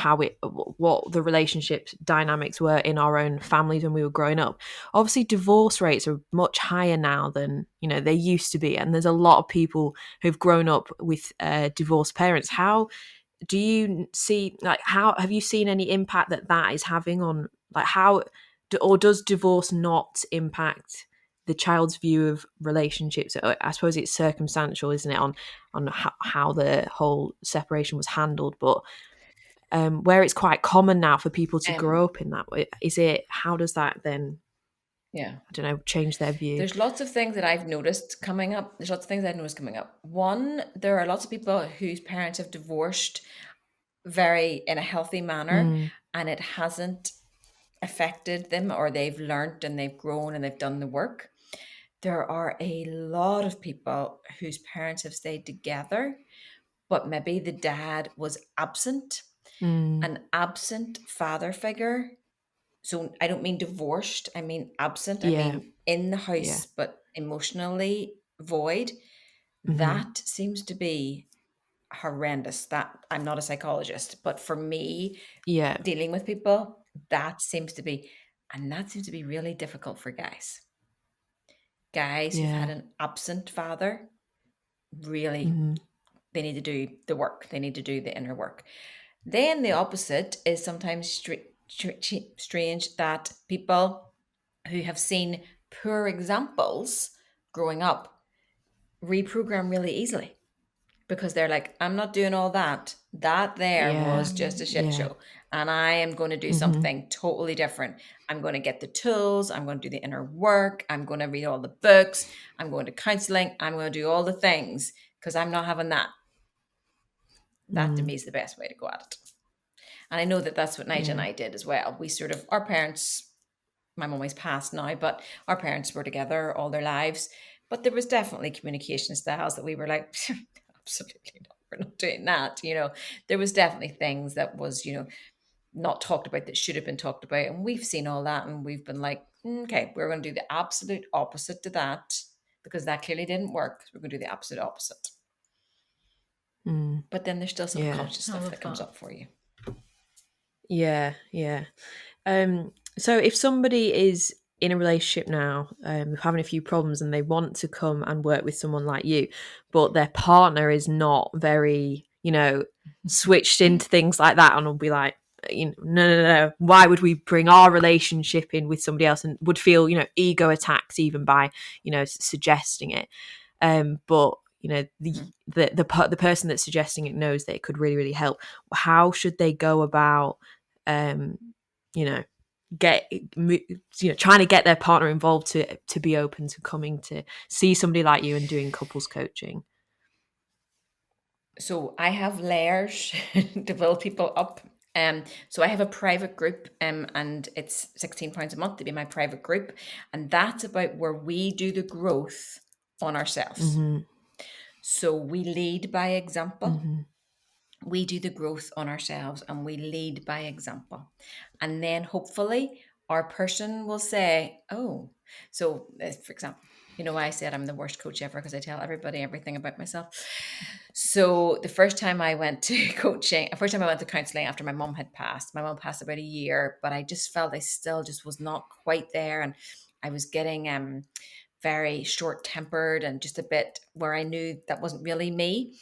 what the relationship dynamics were in our own families when we were growing up. Obviously divorce rates are much higher now than, you know, they used to be, and there's a lot of people who've grown up with divorced parents. How do you see, like, how have you seen any impact that is having on, like, how or does divorce not impact the child's view of relationships. I suppose it's circumstantial, isn't it, on how the whole separation was handled, but where it's quite common now for people to grow up in that way, how does that then, Yeah. I don't know, change their view? There's lots of things that I've noticed coming up. One, there are lots of people whose parents have divorced in a healthy manner, and it hasn't affected them, or they've learned and they've grown and they've done the work. There are a lot of people whose parents have stayed together, but maybe the dad was absent, an absent father figure. So I don't mean divorced, I mean absent. I mean in the house, but emotionally void. That seems to be horrendous. That, I'm not a psychologist, but for me, dealing with people, that seems to be really difficult for guys. Guys who've had an absent father, really, they need to do the work. They need to do the inner work. Then the opposite is sometimes strange, that people who have seen poor examples growing up reprogram really easily, because they're like, I'm not doing all that. That there was just a shit show. And I am going to do something totally different. I'm going to get the tools. I'm going to do the inner work. I'm going to read all the books. I'm going to counseling. I'm going to do all the things, because I'm not having that. That to me is the best way to go at it. And I know that that's what Nigel and I did as well. We sort of, our parents, my mum is passed now, but our parents were together all their lives. But there was definitely communication styles that we were like, absolutely not. We're not doing that. There was definitely things that was, not talked about that should have been talked about. And we've seen all that, and we've been like, okay, we're going to do the absolute opposite to that, because that clearly didn't work. We're going to do the absolute opposite. But then there's still some conscious stuff that comes up for you. Yeah. So if somebody is in a relationship now, having a few problems, and they want to come and work with someone like you, but their partner is not very, switched into things like that, and will be like, no, why would we bring our relationship in with somebody else, and would feel, ego attacks even by, suggesting it. But the person that's suggesting it knows that it could really, really help. How should they go about, trying to get their partner involved to be open to coming to see somebody like you and doing couples coaching? So I have layers to build people up. So I have a private group, and it's £16 a month to be my private group. And that's about where we do the growth on ourselves. So we lead by example. We do the growth on ourselves, and we lead by example. And then hopefully our person will say, oh, so for example, I said I'm the worst coach ever because I tell everybody everything about myself. So the first time I went to coaching, counseling after my mom had passed. My mom passed about a year, but I just felt I still just was not quite there. And I was getting very short-tempered, and just a bit where I knew that wasn't really me.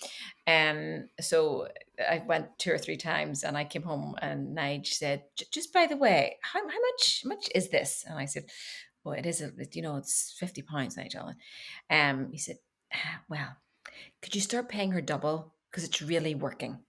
So I went 2 or 3 times, and I came home, and Nige said, just by the way, how much is this? And I said, well, it is, it's £50, Nigel. He said, well, could you start paying her double? Because it's really working.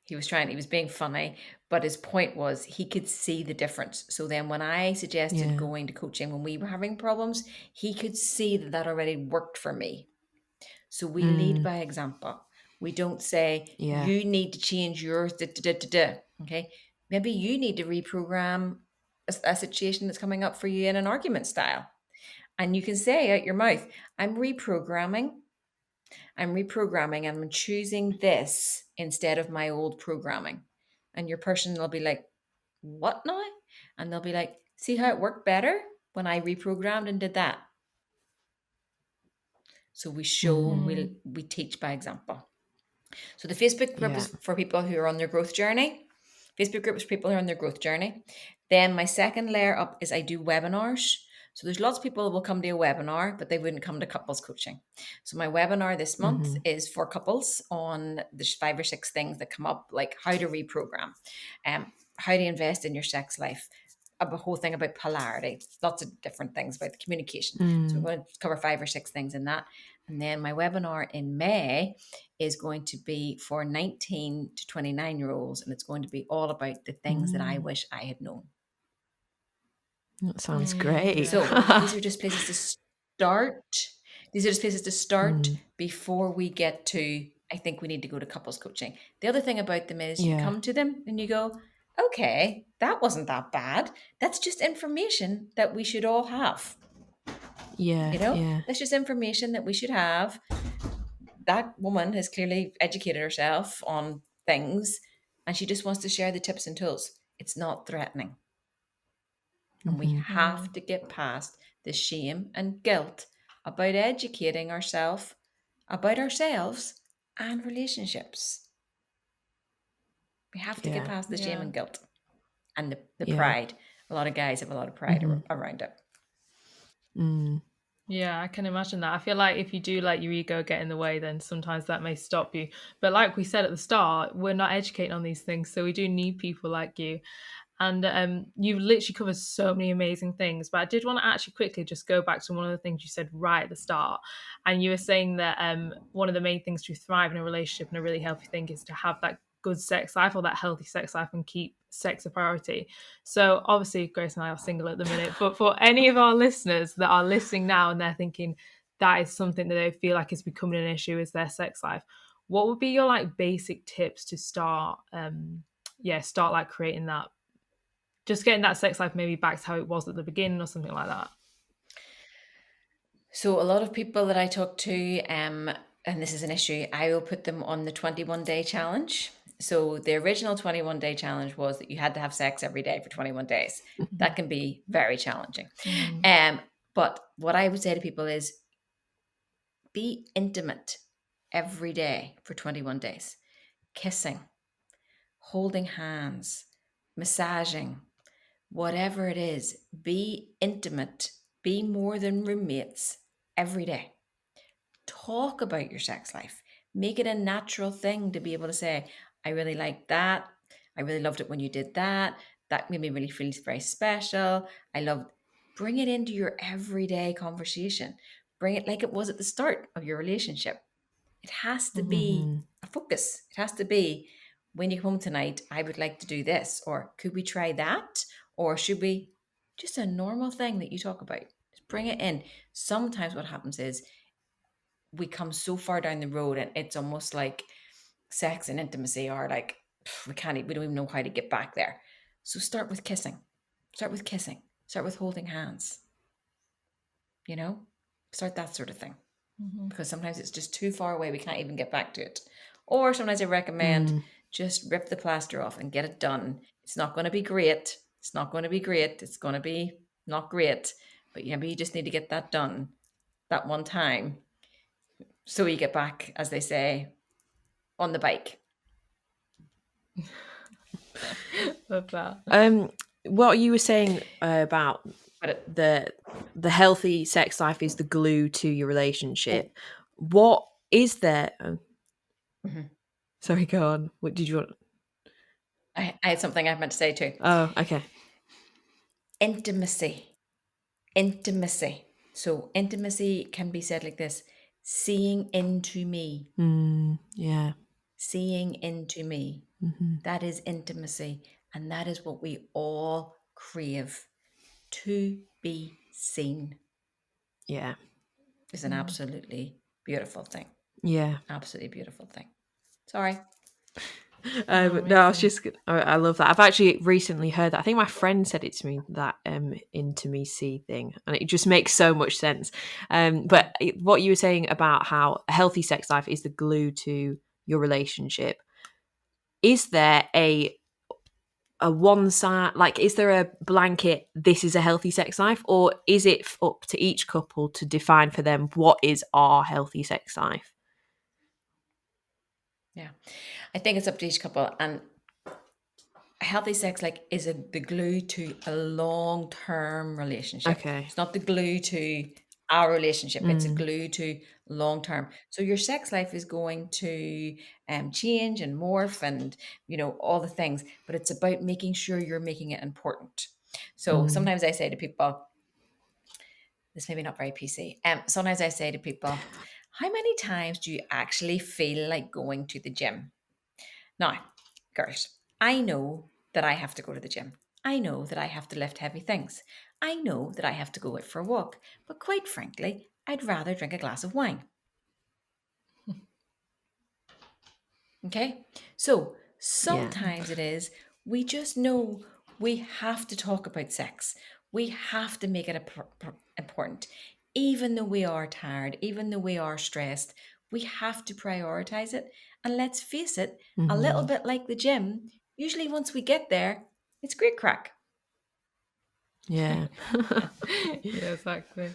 He was being funny, but his point was he could see the difference. So then when I suggested going to coaching when we were having problems, he could see that already worked for me. So we lead by example. We don't say, you need to change yours, okay? Maybe you need to reprogram a situation that's coming up for you in an argument style. And you can say out your mouth, I'm reprogramming, and I'm choosing this instead of my old programming. And your person will be like, what now? And they'll be like, see how it worked better when I reprogrammed and did that. So we show, we teach by example. So the Facebook group is for people who are on their growth journey. Facebook group is for people who are on their growth journey. Then my second layer up is I do webinars. So there's lots of people who will come to a webinar, but they wouldn't come to couples coaching. So my webinar this month is for couples on there's 5 or 6 things that come up, like how to reprogram. how to invest in your sex life, a whole thing about polarity, lots of different things about the communication. So we're going to cover 5 or 6 things in that. And then my webinar in May is going to be for 19 to 29-year-olds, and it's going to be all about the things that I wish I had known. That sounds great. So these are just places to start. These are just places to start before we get to, I think we need to go to couples coaching. The other thing about them is you come to them and you go, okay, that wasn't that bad. That's just information that we should all have. That's just information that we should have. That woman has clearly educated herself on things and she just wants to share the tips and tools. It's not threatening. And we have to get past the shame and guilt about educating ourselves about ourselves and relationships. We have to get past the shame and guilt and the pride. A lot of guys have a lot of pride around it. Yeah, I can imagine that. I feel like if you do let your ego get in the way, then sometimes that may stop you. But like we said at the start, we're not educating on these things. So we do need people like you. And you've literally covered so many amazing things. But I did want to actually quickly just go back to one of the things you said right at the start. And you were saying that one of the main things to thrive in a relationship and a really healthy thing is to have that good sex life or that healthy sex life and keep sex a priority. So obviously Grace and I are single at the minute, but for any of our listeners that are listening now and they're thinking that is something that they feel like is becoming an issue is their sex life, what would be your like basic tips to start like creating that, just getting that sex life maybe back to how it was at the beginning or something like that? So a lot of people that I talk to, and this is an issue, I will put them on the 21-day challenge. So the original 21-day challenge was that you had to have sex every day for 21 days. That can be very challenging. But what I would say to people is be intimate every day for 21 days. Kissing, holding hands, massaging, whatever it is, be intimate, be more than roommates every day. Talk about your sex life. Make it a natural thing to be able to say, I really like that. I really loved it when you did that. That made me really feel very special. Bring it into your everyday conversation. Bring it like it was at the start of your relationship. It has to be a focus. It has to be, when you come home tonight, I would like to do this, or could we try that? Or should we, just a normal thing that you talk about. Just bring it in. Sometimes what happens is we come so far down the road and it's almost like sex and intimacy are like, we don't even know how to get back there. So start with kissing. Start with holding hands. Start that sort of thing. Because sometimes it's just too far away. We can't even get back to it. Or sometimes I recommend just rip the plaster off and get it done. It's not going to be great. It's going to be not great. But maybe you just need to get that done that one time. So you get back, as they say, on the bike. Love that. What you were saying about the healthy sex life is the glue to your relationship. What is there? Sorry, go on. What did you want? I had something I meant to say too. Oh, okay. Intimacy. So intimacy can be said like this: seeing into me. Yeah. Seeing into me. That is intimacy. And that is what we all crave, to be seen. Yeah. It's an absolutely beautiful thing. Yeah. Absolutely beautiful thing. Sorry. No, I love that. I've actually recently heard that. I think my friend said it to me, that intimacy thing, and it just makes so much sense. But what you were saying about how a healthy sex life is the glue to your relationship, is there a one side, like, is there a blanket, this is a healthy sex life, or is it up to each couple to define for them what is our healthy sex life? Yeah, I think it's up to each couple, and a healthy sex is the glue to a long-term relationship. Okay. It's not the glue to our relationship. It's a glue to long term. So your sex life is going to change and morph and, all the things, but it's about making sure you're making it important. So sometimes I say to people, this may be not very PC. Sometimes I say to people, how many times do you actually feel like going to the gym? Now, girls, I know that I have to go to the gym. I know that I have to lift heavy things. I know that I have to go out for a walk. But quite frankly, I'd rather drink a glass of wine. Okay? So sometimes it is, we just know we have to talk about sex. We have to make it important. Even though we are tired, even though we are stressed, we have to prioritize it. And let's face it, a little bit like the gym, usually once we get there, it's great crack. Yeah. Yeah, exactly.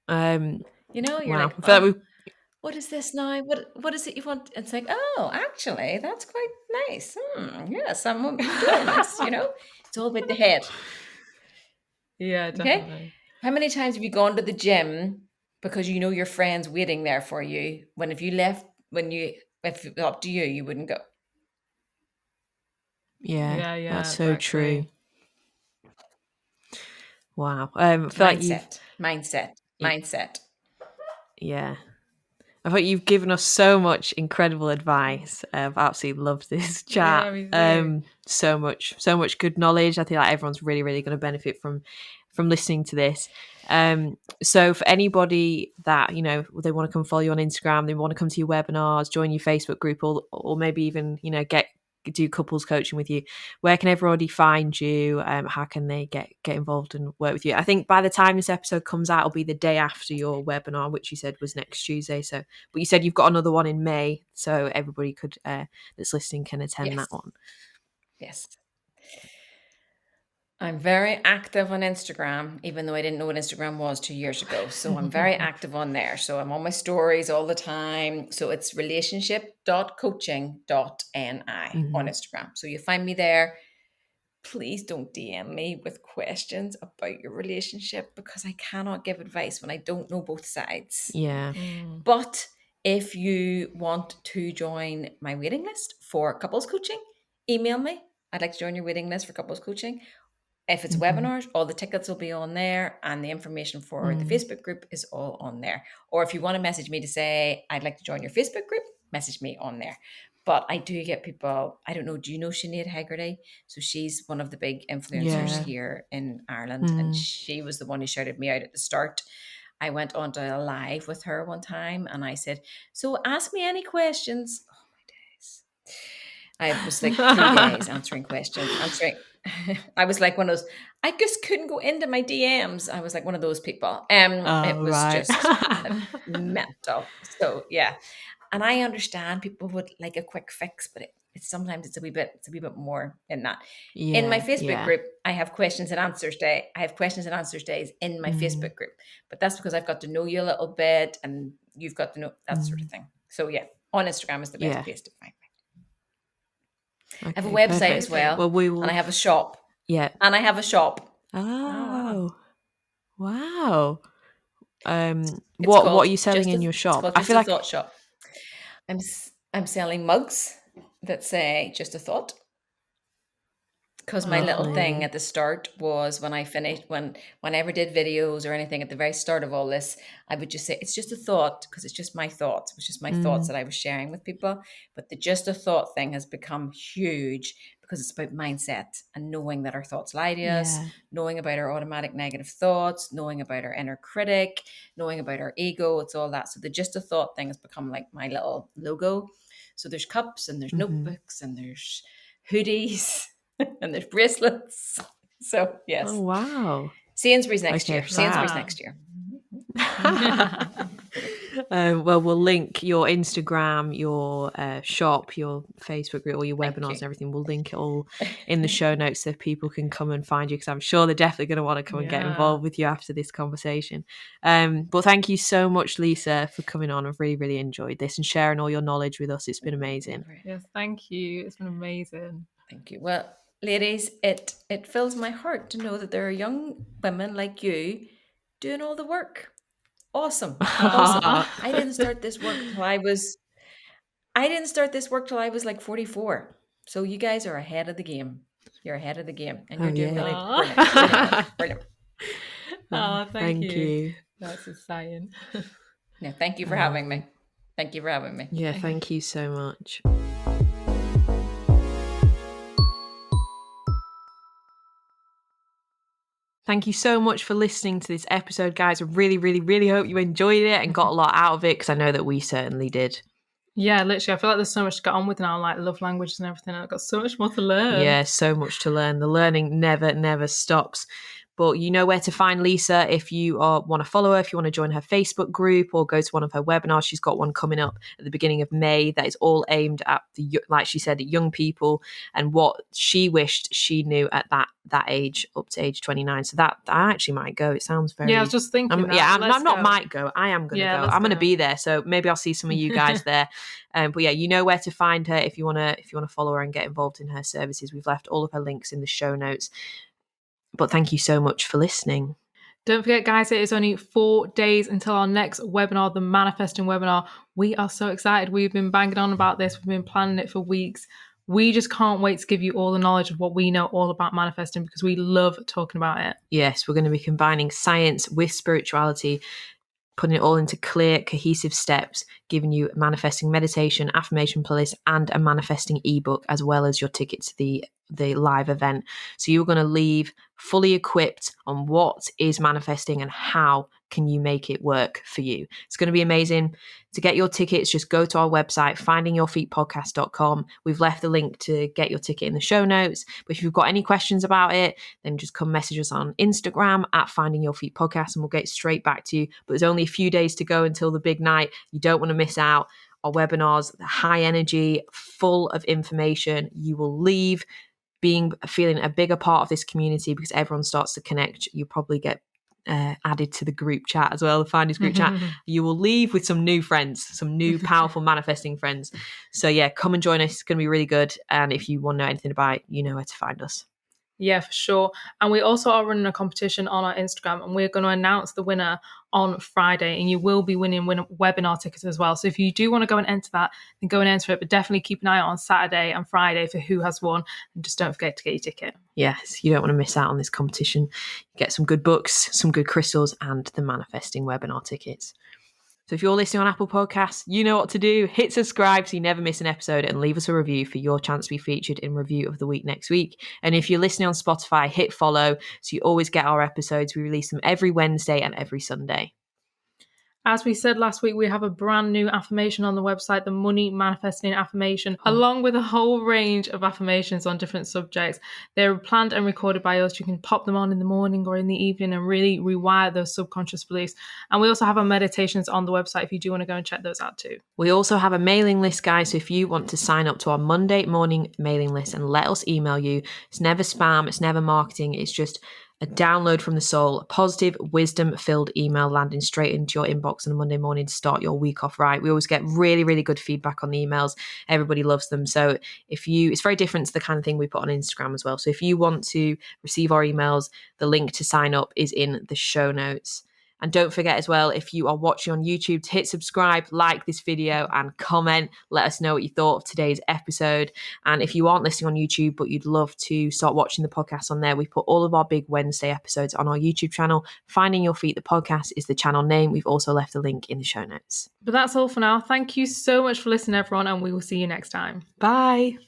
You're Wow. like, I feel like oh, what is this now? What is it you want? It's like, oh, actually, that's quite nice. Yes, I'm doing this, It's all about the head. Yeah, Okay? definitely. How many times have you gone to the gym because you know your friend's waiting there for you, when if it's up to you, you wouldn't go? Yeah, that's so exactly. true. Wow. I feel like Mindset. yeah. I thought you've given us so much incredible advice. I've absolutely loved this chat. Yeah, me too. So much good knowledge. I think like everyone's really, really going to benefit from listening to this. So for anybody that they want to come follow you on Instagram, they want to come to your webinars, join your Facebook group, or maybe even do couples coaching with you, where can everybody find you? How can they get involved and work with you? I think by the time this episode comes out, it'll be the day after your webinar, which you said was next Tuesday. So, but you said you've got another one in May, so everybody could that's listening can attend that one. Yes. I'm very active on Instagram, even though I didn't know what Instagram was 2 years ago. So I'm very active on there. So I'm on my stories all the time. So it's relationship.coaching.ni on Instagram. So you find me there. Please don't DM me with questions about your relationship, because I cannot give advice when I don't know both sides. Yeah. But if you want to join my waiting list for couples coaching, email me. I'd like to join your waiting list for couples coaching. If it's webinars, all the tickets will be on there, and the information for the Facebook group is all on there. Or if you want to message me to say, I'd like to join your Facebook group, message me on there. But I do get people, I don't know, do you know Sinead Hegarty? So she's one of the big influencers here in Ireland, and she was the one who shouted me out at the start. I went on to a live with her one time, and I said, so ask me any questions. Oh my days. I was like 3 days answering questions, I was like one of those, I just couldn't go into my DMs. I was like one of those people. It was just mental. So yeah. And I understand people would like a quick fix, but it's sometimes it's a wee bit more in that. In my Facebook group, I have questions and answers day. I have questions and answers days in my Facebook group, but that's because I've got to know you a little bit, and you've got to know that sort of thing. So yeah, on Instagram is the best place to find me. Okay, I have a website perfect. as well. Well, we will... And I have a shop. Yeah. And I have a shop. Oh, wow. What are you selling in your shop? I feel like a thought shop. I'm selling mugs that say just a thought. Because my little thing at the start was, when I finished, when I ever did videos or anything at the very start of all this, I would just say, it's just a thought, because it's just my thoughts. It was just my thoughts that I was sharing with people. But the just a thought thing has become huge, because it's about mindset and knowing that our thoughts lie to us, knowing about our automatic negative thoughts, knowing about our inner critic, knowing about our ego. It's all that. So the just a thought thing has become like my little logo. So there's cups, and there's notebooks, and there's hoodies. And there's bracelets. So yes. Oh wow. Sainsbury's next year. Sainsbury's next year. Well, we'll link your Instagram, your shop, your Facebook group, all your webinars and everything. We'll link it all in the show notes so people can come and find you, because I'm sure they're definitely going to want to come and get involved with you after this conversation. But thank you so much, Lisa, for coming on. I've really, really enjoyed this and sharing all your knowledge with us. It's been amazing. Yes, thank you. It's been amazing. Thank you. Well, ladies, it fills my heart to know that there are young women like you doing all the work. Awesome. Awesome. I didn't start this work till I was like 44. So you guys are ahead of the game. You're ahead of the game, and you're doing really brilliant. Oh, thank you. you. That's exciting. Yeah, thank you for having me. Thank you for having me. Yeah, thank you so much. Thank you so much for listening to this episode, guys. I really, really, really hope you enjoyed it and got a lot out of it, because I know that we certainly did. Yeah, literally. I feel like there's so much to get on with now, like love languages and everything. I've got so much more to learn. Yeah, so much to learn. The learning never stops. But you know where to find Lisa if you want to follow her, if you want to join her Facebook group or go to one of her webinars. She's got one coming up at the beginning of May that is all aimed at, like she said, at young people and what she wished she knew at that age, up to age 29. So that I actually might go. It sounds very... Yeah, I was just thinking I'm not might go. I am going to go. I'm going to be there. So maybe I'll see some of you guys there. But yeah, you know where to find her if you want to follow her and get involved in her services. We've left all of her links in the show notes. But thank you so much for listening. Don't forget, guys, it is only 4 days until our next webinar, the Manifesting webinar. We are so excited. We've been banging on about this. We've been planning it for weeks. We just can't wait to give you all the knowledge of what we know all about manifesting, because we love talking about it. Yes, we're going to be combining science with spirituality, putting it all into clear, cohesive steps, giving you manifesting meditation, affirmation playlist, and a manifesting ebook, as well as your ticket to the live event. So you're going to leave fully equipped on what is manifesting and how can you make it work for you. It's going to be amazing. To get your tickets, just go to our website, findingyourfeetpodcast.com. We've left the link to get your ticket in the show notes. But if you've got any questions about it, then just come message us on Instagram at findingyourfeetpodcast and we'll get straight back to you. But there's only a few days to go until the big night. You don't want to miss out. Our webinars, high energy, full of information. You will leave feeling a bigger part of this community because everyone starts to connect. You probably get added to the group chat as well, the Finders group chat. You will leave with some new friends, some new powerful manifesting friends. So yeah, come and join us. It's going to be really good. And if you want to know anything about it, you know where to find us. Yeah, for sure. And we also are running a competition on our Instagram, and we're going to announce the winner on Friday, and you will be winning webinar tickets as well. So if you do want to go and enter that, then go and enter it, but definitely keep an eye out on Saturday and Friday for who has won, and just don't forget to get your ticket. Yes, you don't want to miss out on this competition. You get some good books, some good crystals, and the manifesting webinar tickets. So if you're listening on Apple Podcasts, you know what to do. Hit subscribe so you never miss an episode, and leave us a review for your chance to be featured in Review of the Week next week. And if you're listening on Spotify, hit follow so you always get our episodes. We release them every Wednesday and every Sunday. As we said last week, we have a brand new affirmation on the website, the Money Manifesting Affirmation, along with a whole range of affirmations on different subjects. They're planned and recorded by us. You can pop them on in the morning or in the evening and really rewire those subconscious beliefs. And we also have our meditations on the website if you do want to go and check those out too. We also have a mailing list, guys. So if you want to sign up to our Monday morning mailing list and let us email you, it's never spam, it's never marketing, it's just a download from the soul, a positive, wisdom-filled email landing straight into your inbox on a Monday morning to start your week off right. We always get really, really good feedback on the emails. Everybody loves them. So it's very different to the kind of thing we put on Instagram as well. So if you want to receive our emails, the link to sign up is in the show notes. And don't forget as well, if you are watching on YouTube, to hit subscribe, like this video and comment. Let us know what you thought of today's episode. And if you aren't listening on YouTube, but you'd love to start watching the podcast on there, we put all of our big Wednesday episodes on our YouTube channel. Finding Your Feet, the podcast, is the channel name. We've also left a link in the show notes. But that's all for now. Thank you so much for listening, everyone, and we will see you next time. Bye.